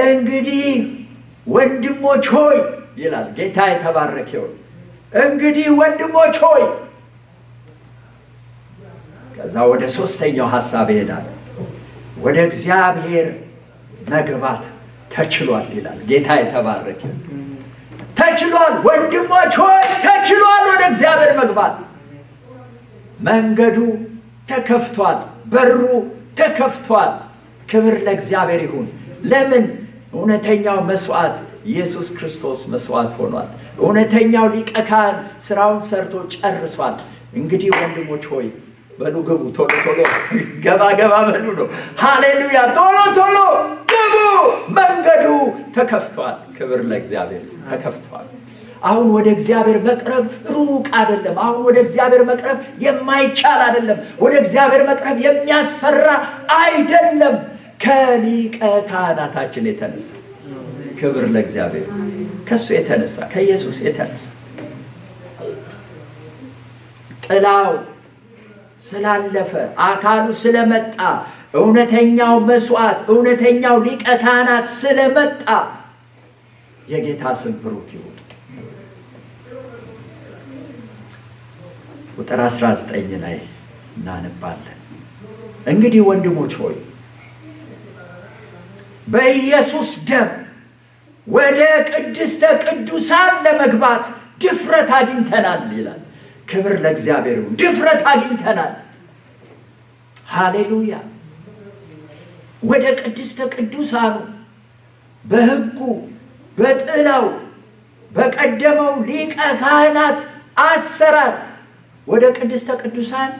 እንግዲህ ወንድሞች ሆይ ይላል። ጌታ የተባረከ ይሁን። እንግዲህ ወንድሞች ሆይ፣ ከዛ ወደ ሶስተኛው ሐሳብ ይሄዳል። ወደ እግዚአብሔር መግባት ተችሏል ይላል። ጌታ የተባረከ ይሁን። ተችሏል ወንድሞች ሆይ፣ ተችሏል ወደ እግዚአብሔር መግባት። መንገዱ ተከፍቷል፣ በሩ ተከፍቷል። ክብር ለእግዚአብሔር ይሁን። ለምን? እውነተኛው መስዋዕት ኢየሱስ ክርስቶስ መስዋዕት ሆኗል። እውነተኛው ሊቀ ካህን ስራውን ሰርቶ ጨርሷል። እንግዲህ ወንድሞች ሆይ በሉ ግቡ፣ ቶሎ ቶሎ ገባ ገባ በሉ ነው። ሃሌሉያ! ቶሎ ቶሎ ግቡ፣ መንገዱ ተከፍቷል። ክብር ለእግዚአብሔር። ተከፍቷል። አሁን ወደ እግዚአብሔር መቅረብ ሩቅ አይደለም። አሁን ወደ እግዚአብሔር መቅረብ የማይቻል አይደለም። ወደ እግዚአብሔር መቅረብ የሚያስፈራ አይደለም። ከሊቀ ካህናታችን የተነሳ ክብር ለእግዚአብሔር፣ ከሱ የተነሳ ከኢየሱስ የተነሳ ጥላው ስላለፈ አካሉ ስለመጣ እውነተኛው መስዋዕት እውነተኛው ሊቀ ካህናት ስለመጣ የጌታ ስም ብሩክ ይሁን። ቁጥር 19 ላይ እናነባለን። እንግዲህ ወንድሞች ሆይ በኢየሱስ ደም ወደ ቅድስተ ቅዱሳን ለመግባት ድፍረት አግኝተናል ይላል። ክብር ለእግዚአብሔር ይሁን። ድፍረት አግኝተናል። ሃሌሉያ! ወደ ቅድስተ ቅዱሳኑ በሕጉ በጥላው በቀደመው ሊቀ ካህናት አሰራር ወደ ቅድስተ ቅዱሳን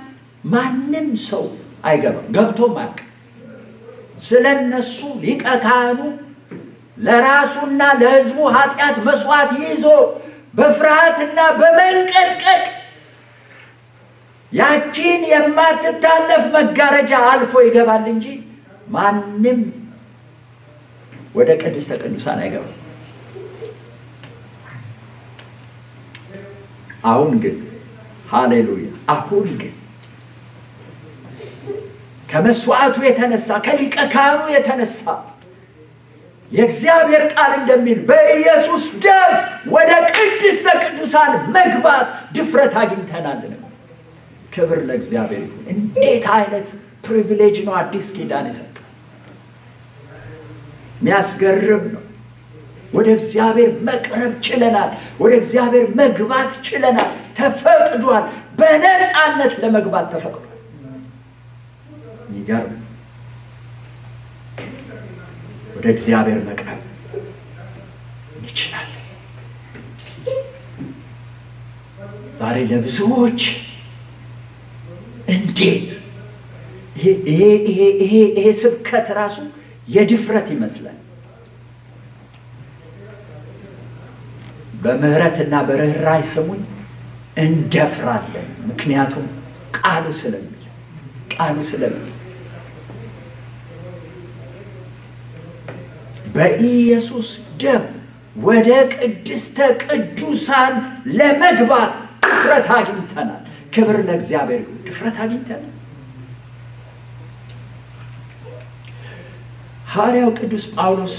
ማንም ሰው አይገባም፣ ገብቶም አያውቅ። ስለነሱ ሊቀ ካህኑ ለራሱና ለሕዝቡ ኃጢአት መስዋዕት ይዞ በፍርሃትና በመንቀጥቀጥ ያቺን የማትታለፍ መጋረጃ አልፎ ይገባል እንጂ ማንም ወደ ቅድስተ ቅዱሳን አይገባም። አሁን ግን ሃሌሉያ! አሁን ግን ከመስዋዕቱ የተነሳ ከሊቀ ካህኑ የተነሳ የእግዚአብሔር ቃል እንደሚል በኢየሱስ ደም ወደ ቅድስተ ቅዱሳን መግባት ድፍረት አግኝተናል። ክብር ለእግዚአብሔር ይሁን። እንዴት አይነት ፕሪቪሌጅ ነው አዲስ ኪዳን የሰጠ! የሚያስገርም ነው። ወደ እግዚአብሔር መቅረብ ችለናል። ወደ እግዚአብሔር መግባት ችለናል። ተፈቅዷል። በነፃነት ለመግባት ተፈቅዷል። ይገርም። ወደ እግዚአብሔር መቅረብ እንችላለን። ዛሬ ለብዙዎች እንዴት ይሄ ስብከት ራሱ የድፍረት ይመስላል። በምህረትና በርኅራኄ ስሙኝ እንደፍራለን። ምክንያቱም ቃሉ ስለሚል ቃሉ ስለሚል በኢየሱስ ደም ወደ ቅድስተ ቅዱሳን ለመግባት ድፍረት አግኝተናል። ክብር ለእግዚአብሔር ይሁን። ድፍረት አግኝተናል። ሐዋርያው ቅዱስ ጳውሎስ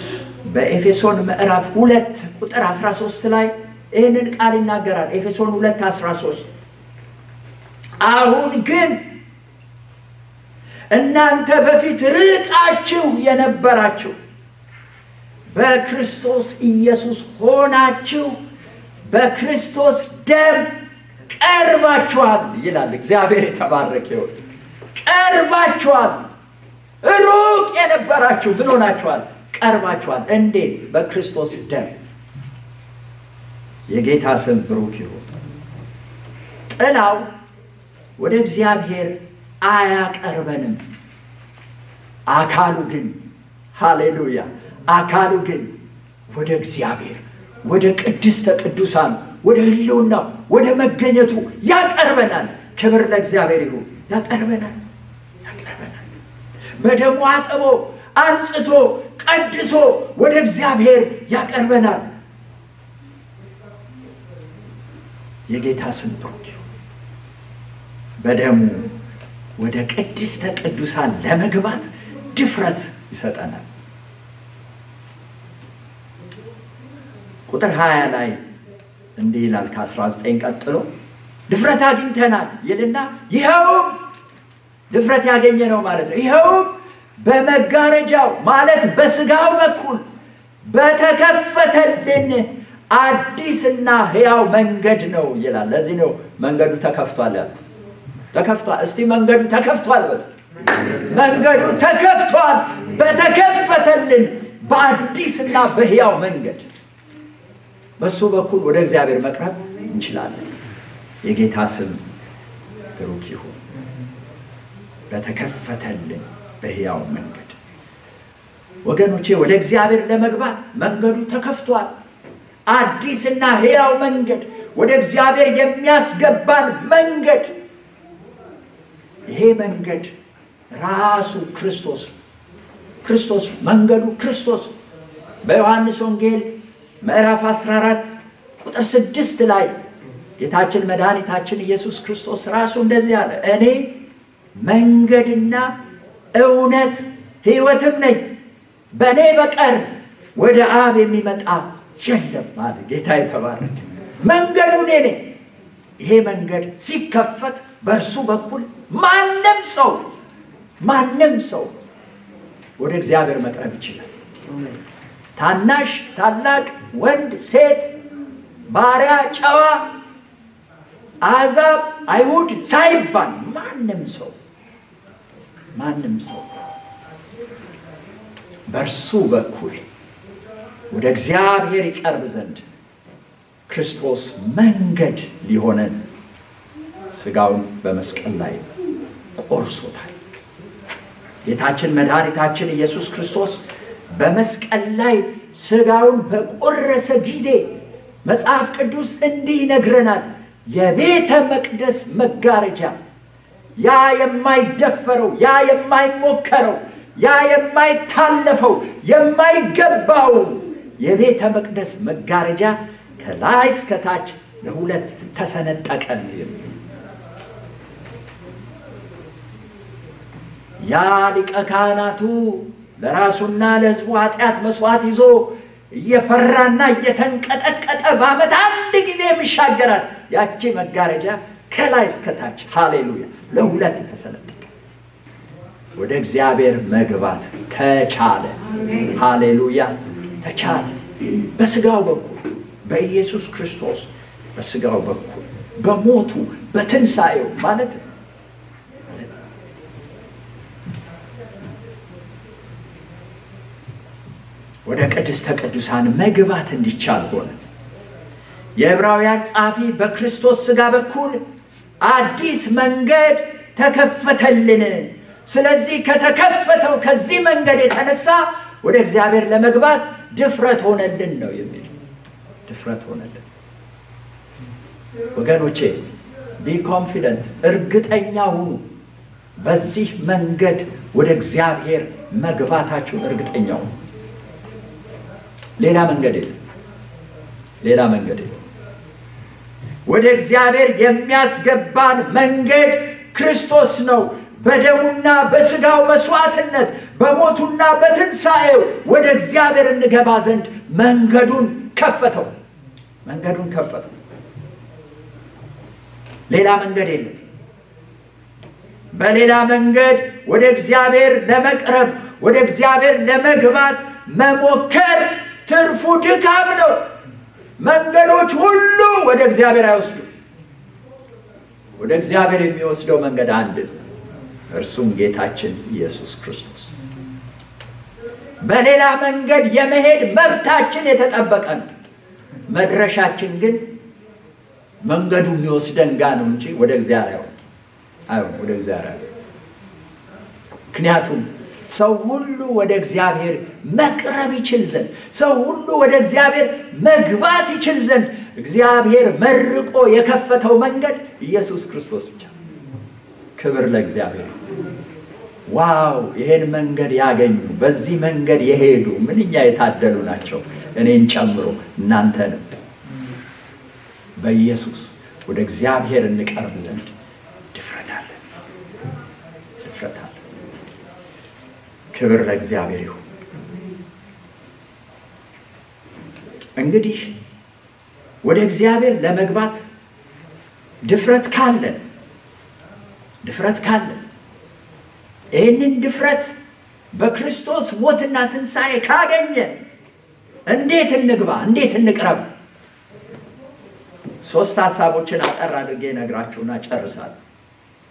በኤፌሶን ምዕራፍ 2 ቁጥር 13 ላይ ይህንን ቃል ይናገራል። ኤፌሶን 2:13 አሁን ግን እናንተ በፊት ርቃችሁ የነበራችሁ በክርስቶስ ኢየሱስ ሆናችሁ በክርስቶስ ደም ቀርባችኋል ይላል። እግዚአብሔር የተባረከ ይሁን። ቀርባችኋል። ሩቅ የነበራችሁ ምን ሆናችኋል? ቀርባችኋል። እንዴት? በክርስቶስ ደም። የጌታ ስም ብሩክ ይሁን። ጥላው ወደ እግዚአብሔር አያቀርበንም። አካሉ ግን ሃሌሉያ፣ አካሉ ግን ወደ እግዚአብሔር ወደ ቅድስተ ቅዱሳን ወደ ሕልውናው ወደ መገኘቱ ያቀርበናል። ክብር ለእግዚአብሔር ይሁን። ያቀርበናል። በደሙ አጥቦ አንጽቶ ቀድሶ ወደ እግዚአብሔር ያቀርበናል። የጌታ ስም ብሩክ ይሁን። በደሙ ወደ ቅድስተ ቅዱሳን ለመግባት ድፍረት ይሰጠናል። ቁጥር 20 ላይ እንዲህ ይላል። ከ19 ቀጥሎ ድፍረት አግኝተናል ይልና ይኸውም ድፍረት ያገኘ ነው ማለት ነው። ይኸውም በመጋረጃው ማለት በስጋው በኩል በተከፈተልን አዲስና ሕያው መንገድ ነው ይላል። ለዚህ ነው መንገዱ ተከፍቷል ያለ። ተከፍቷል። እስቲ መንገዱ ተከፍቷል በል። መንገዱ ተከፍቷል። በተከፈተልን በአዲስና በሕያው መንገድ በሱ በኩል ወደ እግዚአብሔር መቅረብ እንችላለን። የጌታ ስም ብሩክ ይሁን። በተከፈተልን በሕያው መንገድ ወገኖቼ፣ ወደ እግዚአብሔር ለመግባት መንገዱ ተከፍቷል። አዲስና ሕያው መንገድ፣ ወደ እግዚአብሔር የሚያስገባን መንገድ። ይሄ መንገድ ራሱ ክርስቶስ መንገዱ ክርስቶስ። በዮሐንስ ወንጌል ምዕራፍ 14 ቁጥር 6 ላይ ጌታችን መድኃኒታችን ኢየሱስ ክርስቶስ ራሱ እንደዚህ አለ፣ እኔ መንገድና እውነት ሕይወትም ነኝ፣ በእኔ በቀር ወደ አብ የሚመጣ የለም አለ። ጌታ የተባረከ። መንገዱ እኔ ነኝ። ይሄ መንገድ ሲከፈት በእርሱ በኩል ማንም ሰው ወደ እግዚአብሔር መቅረብ ይችላል። ታናሽ፣ ታላቅ፣ ወንድ፣ ሴት፣ ባሪያ፣ ጨዋ፣ አሕዛብ፣ አይሁድ ሳይባል ማንም ሰው በእርሱ በኩል ወደ እግዚአብሔር ይቀርብ ዘንድ ክርስቶስ መንገድ ሊሆነን ሥጋውን በመስቀል ላይ ቆርሶታል። ጌታችን መድኃኒታችን ኢየሱስ ክርስቶስ በመስቀል ላይ ሥጋውን በቆረሰ ጊዜ መጽሐፍ ቅዱስ እንዲህ ይነግረናል። የቤተ መቅደስ መጋረጃ፣ ያ የማይደፈረው፣ ያ የማይሞከረው፣ ያ የማይታለፈው፣ የማይገባው የቤተ መቅደስ መጋረጃ ከላይ እስከታች ለሁለት ተሰነጠቀን። ያ ሊቀ ካህናቱ ለራሱና ለሕዝቡ ኃጢአት መስዋዕት ይዞ እየፈራና እየተንቀጠቀጠ በዓመት አንድ ጊዜ የሚሻገራል። ያቺ መጋረጃ ከላይ እስከታች ሃሌሉያ ለሁለት ተሰነጠቀ። ወደ እግዚአብሔር መግባት ተቻለ። ሃሌሉያ ተቻለ። በሥጋው በኩል በኢየሱስ ክርስቶስ በሥጋው በኩል በሞቱ በትንሣኤው ማለት ነው። ወደ ቅድስተ ቅዱሳን መግባት እንዲቻል ሆነ። የዕብራውያን ጸሐፊ በክርስቶስ ሥጋ በኩል አዲስ መንገድ ተከፈተልን፣ ስለዚህ ከተከፈተው ከዚህ መንገድ የተነሳ ወደ እግዚአብሔር ለመግባት ድፍረት ሆነልን ነው የሚል። ድፍረት ሆነልን። ወገኖቼ ቢ ኮንፊደንት፣ እርግጠኛ ሁኑ። በዚህ መንገድ ወደ እግዚአብሔር መግባታችሁን እርግጠኛው። ሌላ መንገድ የለም። ሌላ መንገድ የለም። ወደ እግዚአብሔር የሚያስገባን መንገድ ክርስቶስ ነው። በደሙና በሥጋው መስዋዕትነት በሞቱና በትንሣኤው ወደ እግዚአብሔር እንገባ ዘንድ መንገዱን ከፈተው። መንገዱን ከፈተው። ሌላ መንገድ የለም። በሌላ መንገድ ወደ እግዚአብሔር ለመቅረብ ወደ እግዚአብሔር ለመግባት መሞከር ትርፉ ድካም ነው። መንገዶች ሁሉ ወደ እግዚአብሔር አይወስዱም። ወደ እግዚአብሔር የሚወስደው መንገድ አንድ ነው፣ እርሱም ጌታችን ኢየሱስ ክርስቶስ። በሌላ መንገድ የመሄድ መብታችን የተጠበቀ ነው። መድረሻችን ግን መንገዱ የሚወስደን ጋር ነው እንጂ ወደ እግዚአብሔር አይሆንም። ወደ እግዚአብሔር ምክንያቱም ሰው ሁሉ ወደ እግዚአብሔር መቅረብ ይችል ዘንድ፣ ሰው ሁሉ ወደ እግዚአብሔር መግባት ይችል ዘንድ እግዚአብሔር መርቆ የከፈተው መንገድ ኢየሱስ ክርስቶስ ብቻ። ክብር ለእግዚአብሔር። ዋው! ይሄን መንገድ ያገኙ፣ በዚህ መንገድ የሄዱ ምንኛ የታደሉ ናቸው። እኔን ጨምሮ እናንተንም። በኢየሱስ ወደ እግዚአብሔር እንቀርብ ዘንድ ድፍረት አለን። ክብር ለእግዚአብሔር ይሁን። እንግዲህ ወደ እግዚአብሔር ለመግባት ድፍረት ካለን ይህንን ድፍረት በክርስቶስ ሞትና ትንሣኤ ካገኘ እንዴት እንግባ? እንዴት እንቅረብ? 3 ሐሳቦችን አጠር አድርጌ ነግራችሁና ጨርሳለሁ።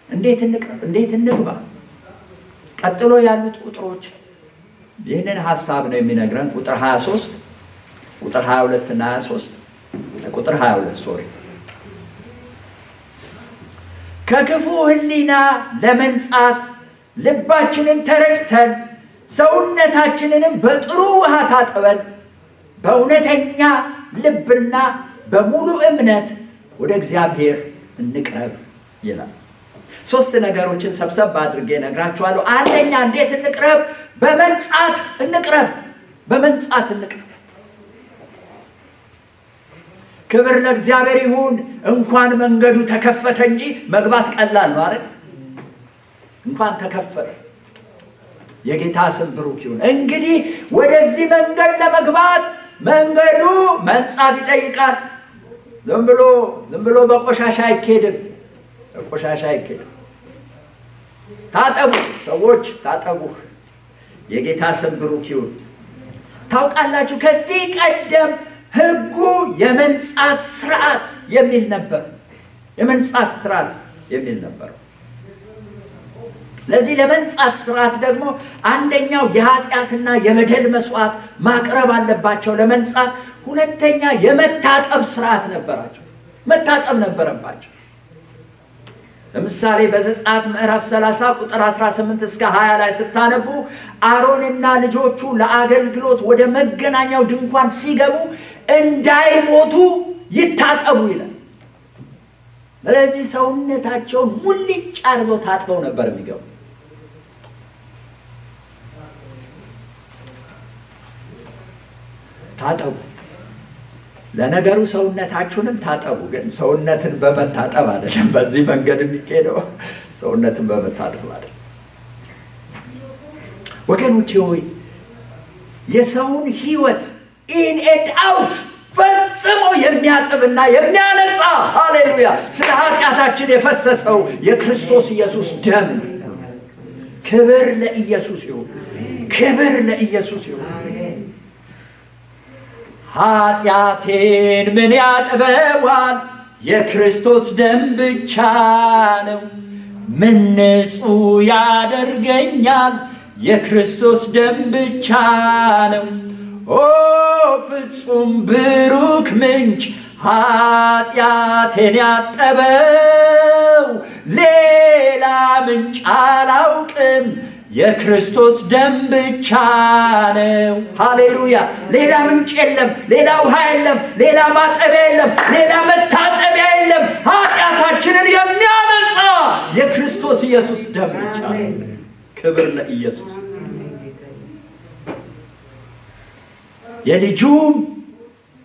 እንዴት እንቅረብ? እንዴት እንግባ? ቀጥሎ ያሉት ቁጥሮች ይህንን ሐሳብ ነው የሚነግረን። ቁጥር 23 ቁጥር 22 እና 23 ቁጥር 22 ከክፉ ሕሊና ለመንጻት ልባችንን ተረጭተን ሰውነታችንንም በጥሩ ውሃ ታጥበን በእውነተኛ ልብና በሙሉ እምነት ወደ እግዚአብሔር እንቅረብ ይላል። 3 ነገሮችን ሰብሰብ አድርጌ ነግራችኋለሁ። አንደኛ እንዴት እንቅረብ? በመንጻት እንቅረብ። በመንጻት እንቅረብ። ክብር ለእግዚአብሔር ይሁን። እንኳን መንገዱ ተከፈተ እንጂ መግባት ቀላል ነው አይደል? እንኳን ተከፈተ። የጌታ ስም ብሩክ ይሁን። እንግዲህ ወደዚህ መንገድ ለመግባት መንገዱ መንጻት ይጠይቃል። ዝም ብሎ በቆሻሻ አይኬድም። በቆሻሻ አይኬድም። ታጠቡ፣ ሰዎች ታጠቡ። የጌታ ስም ብሩክ ይሁን። ታውቃላችሁ ከዚህ ቀደም ሕጉ የመንጻት ስርዓት የሚል ነበር። የመንጻት ስርዓት የሚል ነበር። ለዚህ ለመንጻት ስርዓት ደግሞ አንደኛው የኃጢአትና የበደል መስዋዕት ማቅረብ አለባቸው ለመንጻት። ሁለተኛ የመታጠብ ስርዓት ነበራቸው። መታጠብ ነበረባቸው። ለምሳሌ በዘጸአት ምዕራፍ 30 ቁጥር 18 እስከ 20 ላይ ስታነቡ አሮንና ልጆቹ ለአገልግሎት ወደ መገናኛው ድንኳን ሲገቡ እንዳይሞቱ ይታጠቡ ይላል። ስለዚህ ሰውነታቸውን ሙልጭ አድርገው ታጥበው ነበር የሚገቡ። ታጠቡ። ለነገሩ ሰውነታችሁንም ታጠቡ፣ ግን ሰውነትን በመታጠብ አይደለም። በዚህ መንገድ የሚሄደው ሰውነትን በመታጠብ አይደለም። ወገኖቼ ሆይ የሰውን ሕይወት ኢን ኤንድ አውት ፈጽሞ የሚያጥብና የሚያነጻ ሃሌሉያ ስለ ኃጢአታችን የፈሰሰው የክርስቶስ ኢየሱስ ደም። ክብር ለኢየሱስ ይሁን። ክብር ለኢየሱስ ይሁን። ኃጢአቴን ምን ያጥበዋል? የክርስቶስ ደም ብቻ ነው። ምን ንጹሕ ያደርገኛል? የክርስቶስ ደም ብቻ ነው። ኦ ፍጹም ብሩክ ምንጭ ኃጢአቴን ያጠበው ሌላ ምንጭ አላውቅም። የክርስቶስ ደም ብቻ ነው። ሃሌሉያ! ሌላ ምንጭ የለም፣ ሌላ ውሃ የለም፣ ሌላ ማጠቢያ የለም፣ ሌላ መታጠቢያ የለም። ኃጢአታችንን የሚያነጻ የክርስቶስ ኢየሱስ ደም ብቻ ነው። ክብር ለኢየሱስ። የልጁም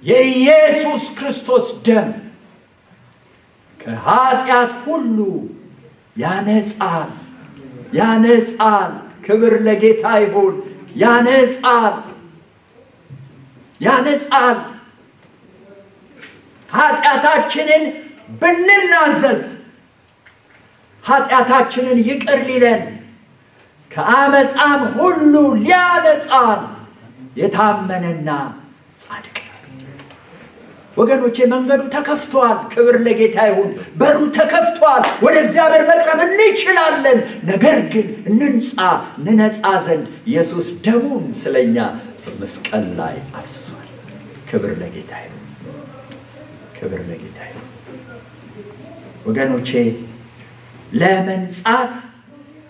የኢየሱስ ክርስቶስ ደም ከኃጢአት ሁሉ ያነጻል። ክብር ለጌታ ይሁን። ያነጻል። ኃጢአታችንን ብንናዘዝ ኃጢአታችንን ይቅር ሊለን ከአመፃም ሁሉ ሊያነጻን የታመነና ጻድቅ ወገኖቼ፣ መንገዱ ተከፍቷል። ክብር ለጌታ ይሁን። በሩ ተከፍቷል። ወደ እግዚአብሔር መቅረብ እንችላለን። ነገር ግን እንነጻ ዘንድ ኢየሱስ ደሙን ስለኛ በመስቀል ላይ አፍስሷል። ክብር ለጌታ ይሁን። ወገኖቼ፣ ለመንጻት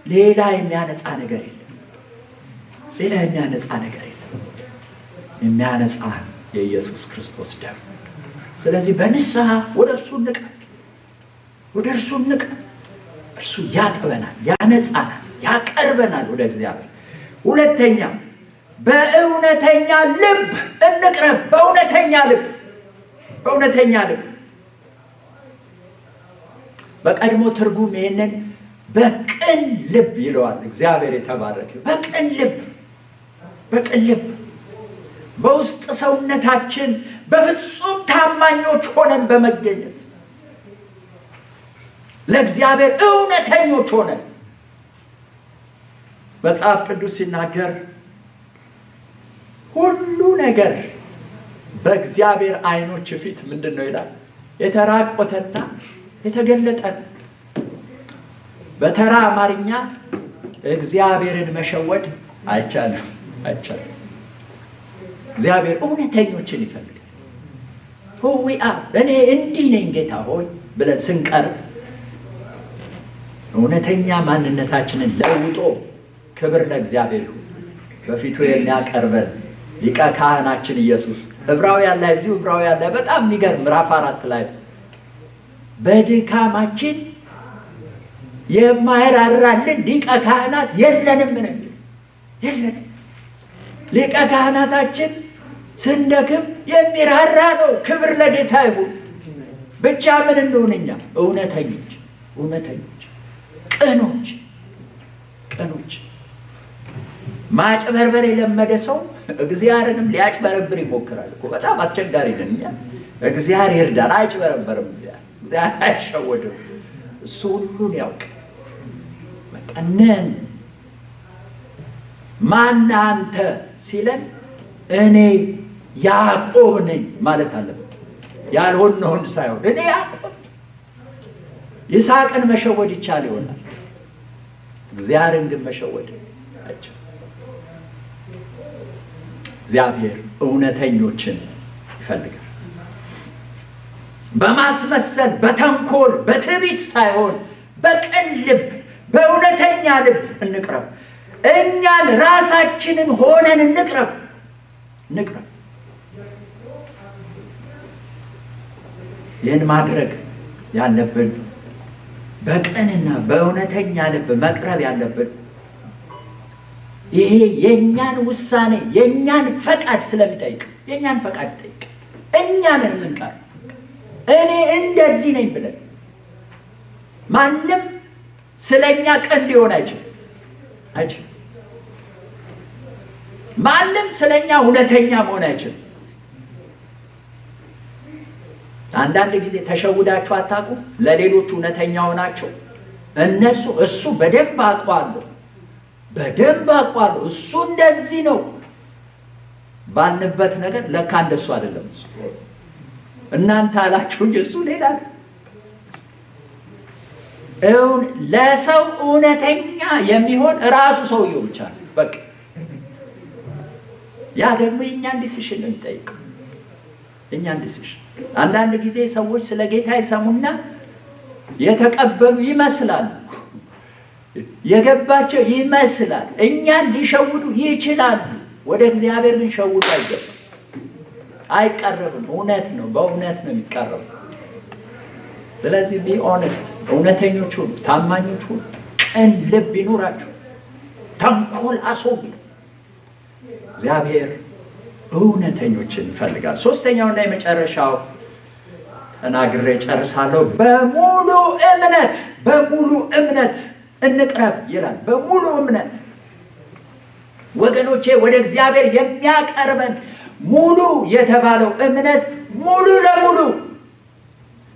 ሌላ የሚያነጻ ነገር የለም። የሚያነጻ የኢየሱስ ክርስቶስ ደም። ስለዚህ በንስሐ ወደ እርሱ እንቅረብ። እርሱ ያጥበናል፣ ያነጻናል፣ ያቀርበናል ወደ እግዚአብሔር። ሁለተኛ፣ በእውነተኛ ልብ እንቅረብ። በእውነተኛ ልብ። በቀድሞ ትርጉም ይሄንን በቅን ልብ ይለዋል። እግዚአብሔር የተባረከ። በቅን ልብ በውስጥ ሰውነታችን በፍጹም ታማኞች ሆነን በመገኘት ለእግዚአብሔር እውነተኞች ሆነን መጽሐፍ ቅዱስ ሲናገር ሁሉ ነገር በእግዚአብሔር ዓይኖች ፊት ምንድን ነው ይላል? የተራቆተና የተገለጠ። በተራ አማርኛ እግዚአብሔርን መሸወድ አይቻልም። እግዚአብሔር እውነተኞችን ይፈልጋል። እኔ እንዲህ ነኝ ጌታ ሆይ ብለን ስንቀርብ እውነተኛ ማንነታችንን ለውጦ ክብር ለእግዚአብሔር ይሁን በፊቱ የሚያቀርበን ሊቀ ካህናችን ኢየሱስ ዕብራውያን ላይ በጣም የሚገርም ምዕራፍ 4 ላይ በድካማችን የማይራራልን ሊቀ ካህናት የለንም። ሊቀ ካህናታችን ስንደክም የሚራራ ነው። ክብር ለጌታ ይሁን። ብቻ ምን እንሆንኛ? እውነተኞች፣ ቅኖች። ማጭበርበር የለመደ ሰው እግዚአብሔርንም ሊያጭበረብር ይሞክራል እኮ። በጣም አስቸጋሪ ነን እኛ። እግዚአብሔር ይርዳን። አይጭበረበርም፣ እግዚአብሔር አይሸወድም። እሱ ሁሉን ያውቅ። በቀነን ማን አንተ ሲለን እኔ ያዕቆብ ነኝ ማለት አለበት። ያልሆነውን ሳይሆን እኔ ያዕቆብ። ይስሐቅን መሸወድ ይቻል ይሆናል፣ እግዚአብሔርን ግን መሸወድ አይቻልም። እግዚአብሔር እውነተኞችን ይፈልጋል። በማስመሰል በተንኮል በትዕቢት ሳይሆን በቅን ልብ በእውነተኛ ልብ እንቅረብ። እኛን ራሳችንን ሆነን እንቅረብ። ይህን ማድረግ ያለብን በቅንና በእውነተኛ ልብ መቅረብ ያለብን ይሄ የእኛን ውሳኔ የእኛን ፈቃድ ስለሚጠይቅ የእኛን ፈቃድ ይጠይቅ። እኛንን የምንቀር እኔ እንደዚህ ነኝ ብለን ማንም ስለኛ ቅን ሊሆን አይችልም። ማንም ስለኛ እውነተኛ መሆን አይችልም። አንዳንድ ጊዜ ተሸውዳችሁ አታውቁ? ለሌሎች እውነተኛ ሆናቸው እሱ በደንብ አውቀዋለሁ እሱ እንደዚህ ነው ባልንበት ነገር ለካ እንደሱ አይደለም። እሱ እናንተ አላችሁ እንጂ እሱ ሌላ ነው። ለሰው እውነተኛ የሚሆን ራሱ ሰውየው ብቻ ነው። በቃ ያ ደግሞ የእኛን ዲሲሽን ነው የሚጠይቀው። የእኛን ዲሲሽን። አንዳንድ ጊዜ ሰዎች ስለ ጌታ ይሰሙና የተቀበሉ ይመስላሉ። የገባቸው ይመስላል። እኛን ሊሸውዱ ይችላሉ። ወደ እግዚአብሔር ግን ሸውዱ አይገባም፣ አይቀርብም። እውነት ነው፣ በእውነት ነው የሚቀርበው። ስለዚህ ቢ ኦነስት፣ እውነተኞች ሁኑ፣ ታማኞች ሁኑ፣ ቅን ልብ ይኑራችሁ፣ ተንኮል አስወግዱ። እግዚአብሔር እውነተኞችን ይፈልጋል። ሶስተኛውና የመጨረሻው ተናግሬ ጨርሳለሁ። በሙሉ እምነት እንቅረብ ይላል። በሙሉ እምነት ወገኖቼ፣ ወደ እግዚአብሔር የሚያቀርበን ሙሉ የተባለው እምነት ሙሉ ለሙሉ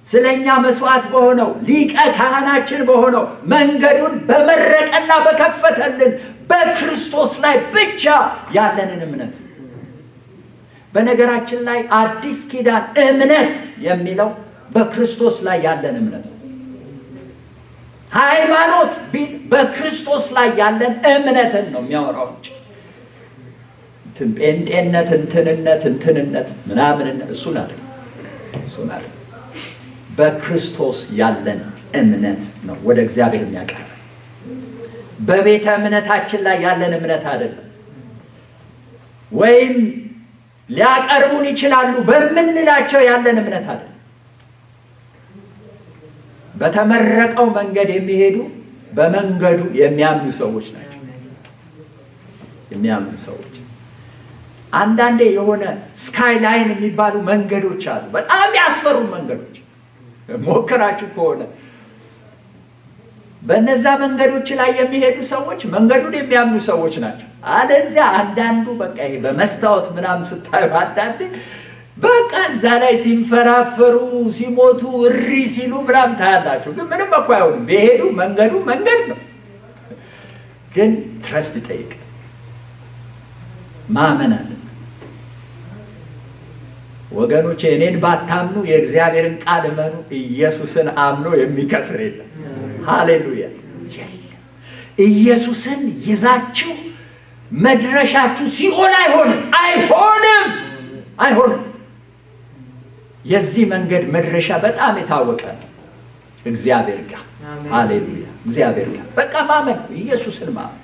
ስለኛ መስዋዕት በሆነው ሊቀ ካህናችን በሆነው መንገዱን በመረቀና በከፈተልን በክርስቶስ ላይ ብቻ ያለንን እምነት። በነገራችን ላይ አዲስ ኪዳን እምነት የሚለው በክርስቶስ ላይ ያለን እምነት ነው። ሃይማኖት በክርስቶስ ላይ ያለን እምነትን ነው የሚያወራው እንጂ ጴንጤነት፣ እንትንነት ምናምን እሱን አይደለም። በክርስቶስ ያለን እምነት ነው ወደ እግዚአብሔር የሚያቀርብ። በቤተ እምነታችን ላይ ያለን እምነት አይደለም። ወይም ሊያቀርቡን ይችላሉ በምንላቸው ያለን እምነት አይደለም። በተመረቀው መንገድ የሚሄዱ በመንገዱ የሚያምኑ ሰዎች ናቸው። የሚያምኑ ሰዎች አንዳንዴ የሆነ ስካይላይን የሚባሉ መንገዶች አሉ። በጣም ያስፈሩ መንገዶች። ሞክራችሁ ከሆነ በእነዛ መንገዶች ላይ የሚሄዱ ሰዎች መንገዱን የሚያምኑ ሰዎች ናቸው። አለዚያ አንዳንዱ በቃ ይሄ በመስታወት ምናምን ስታዩ አንዳንዴ በቃ እዛ ላይ ሲንፈራፈሩ ሲሞቱ እሪ ሲሉ ምናምን ታያላችሁ። ግን ምንም እኮ አይሆንም። ቢሄዱ መንገዱ መንገድ ነው። ግን ትረስት ይጠይቃል። ማመን አለ። ወገኖቼ እኔን ባታምኑ የእግዚአብሔርን ቃል እመኑ። ኢየሱስን አምኖ የሚከስር የለም። ሃሌሉያ። ኢየሱስን ይዛችሁ መድረሻችሁ ሲኦል አይሆንም። የዚህ መንገድ መድረሻ በጣም የታወቀ ነው፣ እግዚአብሔር ጋር። ሃሌሉያ። እግዚአብሔር ጋር በቃ ማመን፣ ኢየሱስን ማመን።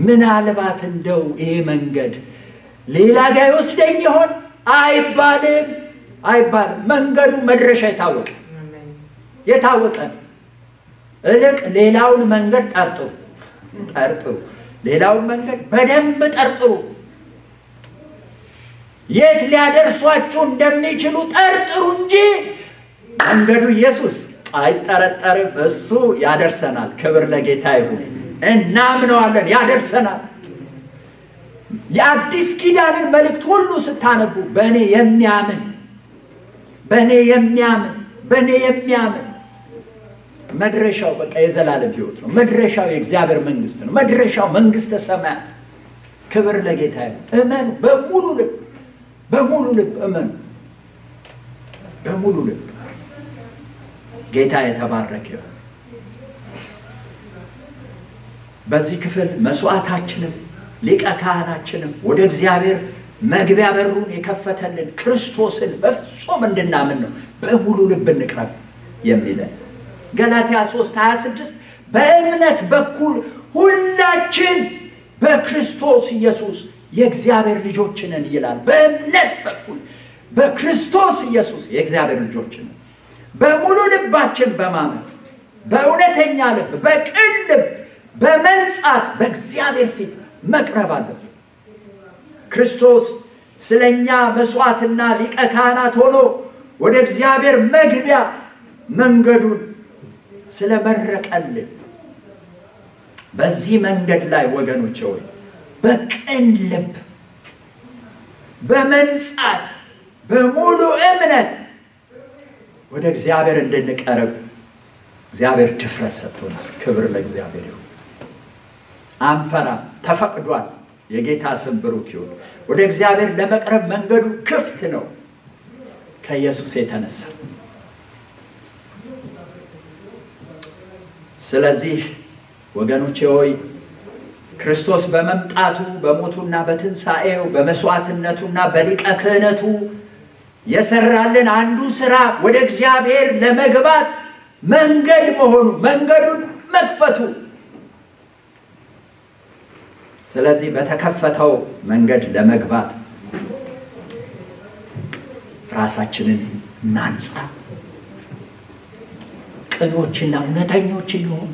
ምናልባት እንደው ይሄ መንገድ ሌላ ጋር ይወስደኝ ይሆን አይባልም። መንገዱ መድረሻ የታወቀ ነው። እልቅ ሌላውን መንገድ ጠርጥሩ። ሌላውን መንገድ በደንብ ጠርጥሩ። የት ሊያደርሷችሁ እንደሚችሉ ጠርጥሩ እንጂ መንገዱ ኢየሱስ አይጠረጠርም። እሱ ያደርሰናል። ክብር ለጌታ ይሁን። እናምነዋለን፣ ያደርሰናል። የአዲስ ኪዳንን መልእክት ሁሉ ስታነቡ በእኔ የሚያምን መድረሻው በቃ የዘላለም ሕይወት ነው። መድረሻው የእግዚአብሔር መንግስት ነው። መድረሻው መንግስተ ሰማያት። ክብር ለጌታ ይሁን። እመኑ፣ በሙሉ ልብ እመኑ። በሙሉ ልብ ጌታ የተባረከ ይሁን። በዚህ ክፍል መስዋዕታችንም ሊቀ ካህናችንም ወደ እግዚአብሔር መግቢያ በሩን የከፈተልን ክርስቶስን በፍጹም እንድናምን ነው። በሙሉ ልብ እንቅረብ የሚለን ገላትያ 3:26 በእምነት በኩል ሁላችን በክርስቶስ ኢየሱስ የእግዚአብሔር ልጆች ነን ይላል። በእምነት በኩል በክርስቶስ ኢየሱስ የእግዚአብሔር ልጆች ነን። በሙሉ ልባችን በማመን በእውነተኛ ልብ፣ በቅን ልብ፣ በመንጻት በእግዚአብሔር ፊት መቅረብ አለብን። ክርስቶስ ስለኛ መስዋዕትና ሊቀ ካህናት ሆኖ ወደ እግዚአብሔር መግቢያ መንገዱን ስለመረቀልን በዚህ መንገድ ላይ ወገኖቼ ሆይ በቅን ልብ በመንጻት በሙሉ እምነት ወደ እግዚአብሔር እንድንቀርብ እግዚአብሔር ድፍረት ሰጥቶናል። ክብር ለእግዚአብሔር ይሁን። አንፈራም፣ ተፈቅዷል። የጌታ ስም ብሩክ ይሁን። ወደ እግዚአብሔር ለመቅረብ መንገዱ ክፍት ነው ከኢየሱስ የተነሳ። ስለዚህ ወገኖቼ ሆይ ክርስቶስ በመምጣቱ በሞቱና በትንሣኤው በመስዋዕትነቱና በሊቀ ክህነቱ የሰራልን አንዱ ስራ ወደ እግዚአብሔር ለመግባት መንገድ መሆኑ፣ መንገዱን መክፈቱ ስለዚህ በተከፈተው መንገድ ለመግባት ራሳችንን እናንጻ። ቅኖችና እውነተኞች እንሆን።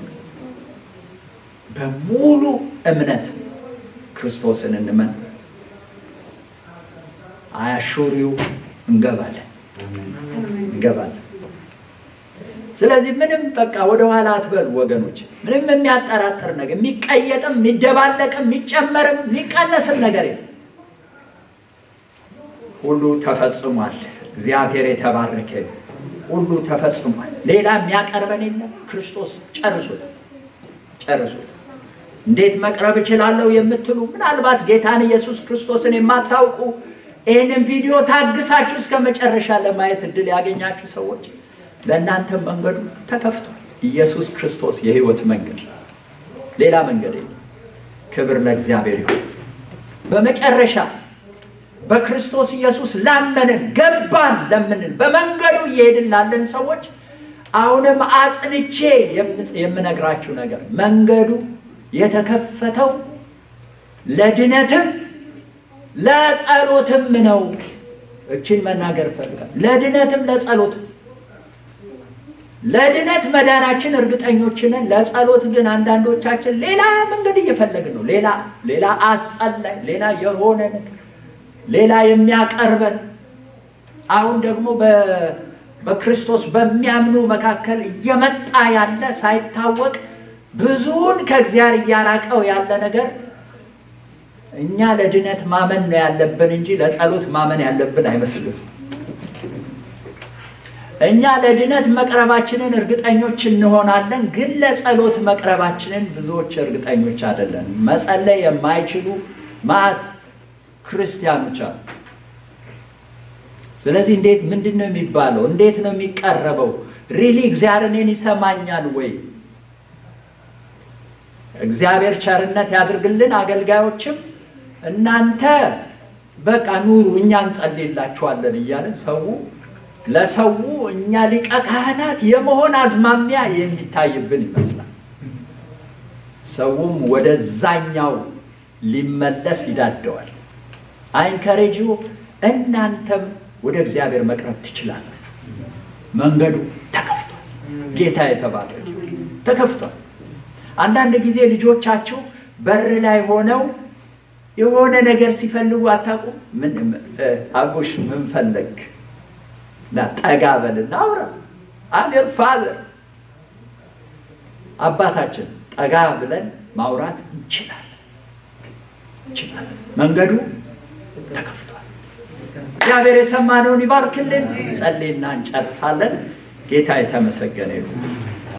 በሙሉ እምነት ክርስቶስን እንመን። አያሹሪው እንገባለን። ስለዚህ ምንም በቃ ወደ ኋላ አትበሉ ወገኖች። ምንም የሚያጠራጥር ነገር፣ የሚቀየጥም የሚደባለቅም የሚጨመርም የሚቀነስም ነገር የለም። ሁሉ ተፈጽሟል። እግዚአብሔር የተባረከ። ሁሉ ተፈጽሟል። ሌላ የሚያቀርበን የለም። ክርስቶስ ጨርሶታል። እንዴት መቅረብ እችላለሁ የምትሉ ምናልባት ጌታን ኢየሱስ ክርስቶስን የማታውቁ ይህንን ቪዲዮ ታግሳችሁ እስከ መጨረሻ ለማየት እድል ያገኛችሁ ሰዎች ለእናንተ መንገዱ ተከፍቷል። ኢየሱስ ክርስቶስ የህይወት መንገድ፣ ሌላ መንገድ የለም። ክብር ለእግዚአብሔር ይሁን። በመጨረሻ በክርስቶስ ኢየሱስ ላመንን ገባን ለምንን በመንገዱ እየሄድን ላለን ሰዎች አሁንም አጽንቼ የምነግራችሁ ነገር መንገዱ የተከፈተው ለድነትም ለጸሎትም ነው። እቺን መናገር ፈልጋለሁ። ለድነትም ለጸሎትም። ለድነት መዳናችን እርግጠኞች ነን። ለጸሎት ግን አንዳንዶቻችን ሌላ መንገድ እየፈለግን ነው። ሌላ አጸላይ፣ ሌላ የሆነ ነገር፣ ሌላ የሚያቀርበን አሁን ደግሞ በክርስቶስ በሚያምኑ መካከል እየመጣ ያለ ሳይታወቅ ብዙውን ከእግዚአብሔር እያራቀው ያለ ነገር እኛ ለድነት ማመን ነው ያለብን እንጂ ለጸሎት ማመን ያለብን አይመስልም። እኛ ለድነት መቅረባችንን እርግጠኞች እንሆናለን፣ ግን ለጸሎት መቅረባችንን ብዙዎች እርግጠኞች አይደለን። መጸለይ የማይችሉ ማዕት ክርስቲያኖች አሉ። ስለዚህ ምንድነው የሚባለው? እንዴት ነው የሚቀረበው? ሪሊ እግዚአብሔር እኔን ይሰማኛል ወይ? እግዚአብሔር ቸርነት ያድርግልን። አገልጋዮችም እናንተ በቃ ኑሩ እኛ እንጸልይላችኋለን እያለን ለሰው እኛ ሊቀ ካህናት የመሆን አዝማሚያ የሚታይብን ይመስላል። ሰውም ወደዛኛው ሊመለስ ይዳደዋል። አይንከሬጁ እናንተም ወደ እግዚአብሔር መቅረብ ትችላላችሁ። መንገዱ ተከፍቷል። ጌታ የተባረከ ተከፍቷል። አንዳንድ ጊዜ ልጆቻችሁ በር ላይ ሆነው የሆነ ነገር ሲፈልጉ አታውቁም? አቡሽ ምን ፈለግ እና ጠጋ በልና አውራ። አሜር ፋዘር አባታችን ጠጋ ብለን ማውራት እንችላለን። መንገዱ ተከፍቷል። እግዚአብሔር የሰማነውን ይባርክልን። ጸልይና እንጨርሳለን። ጌታ የተመሰገነ ይሁን።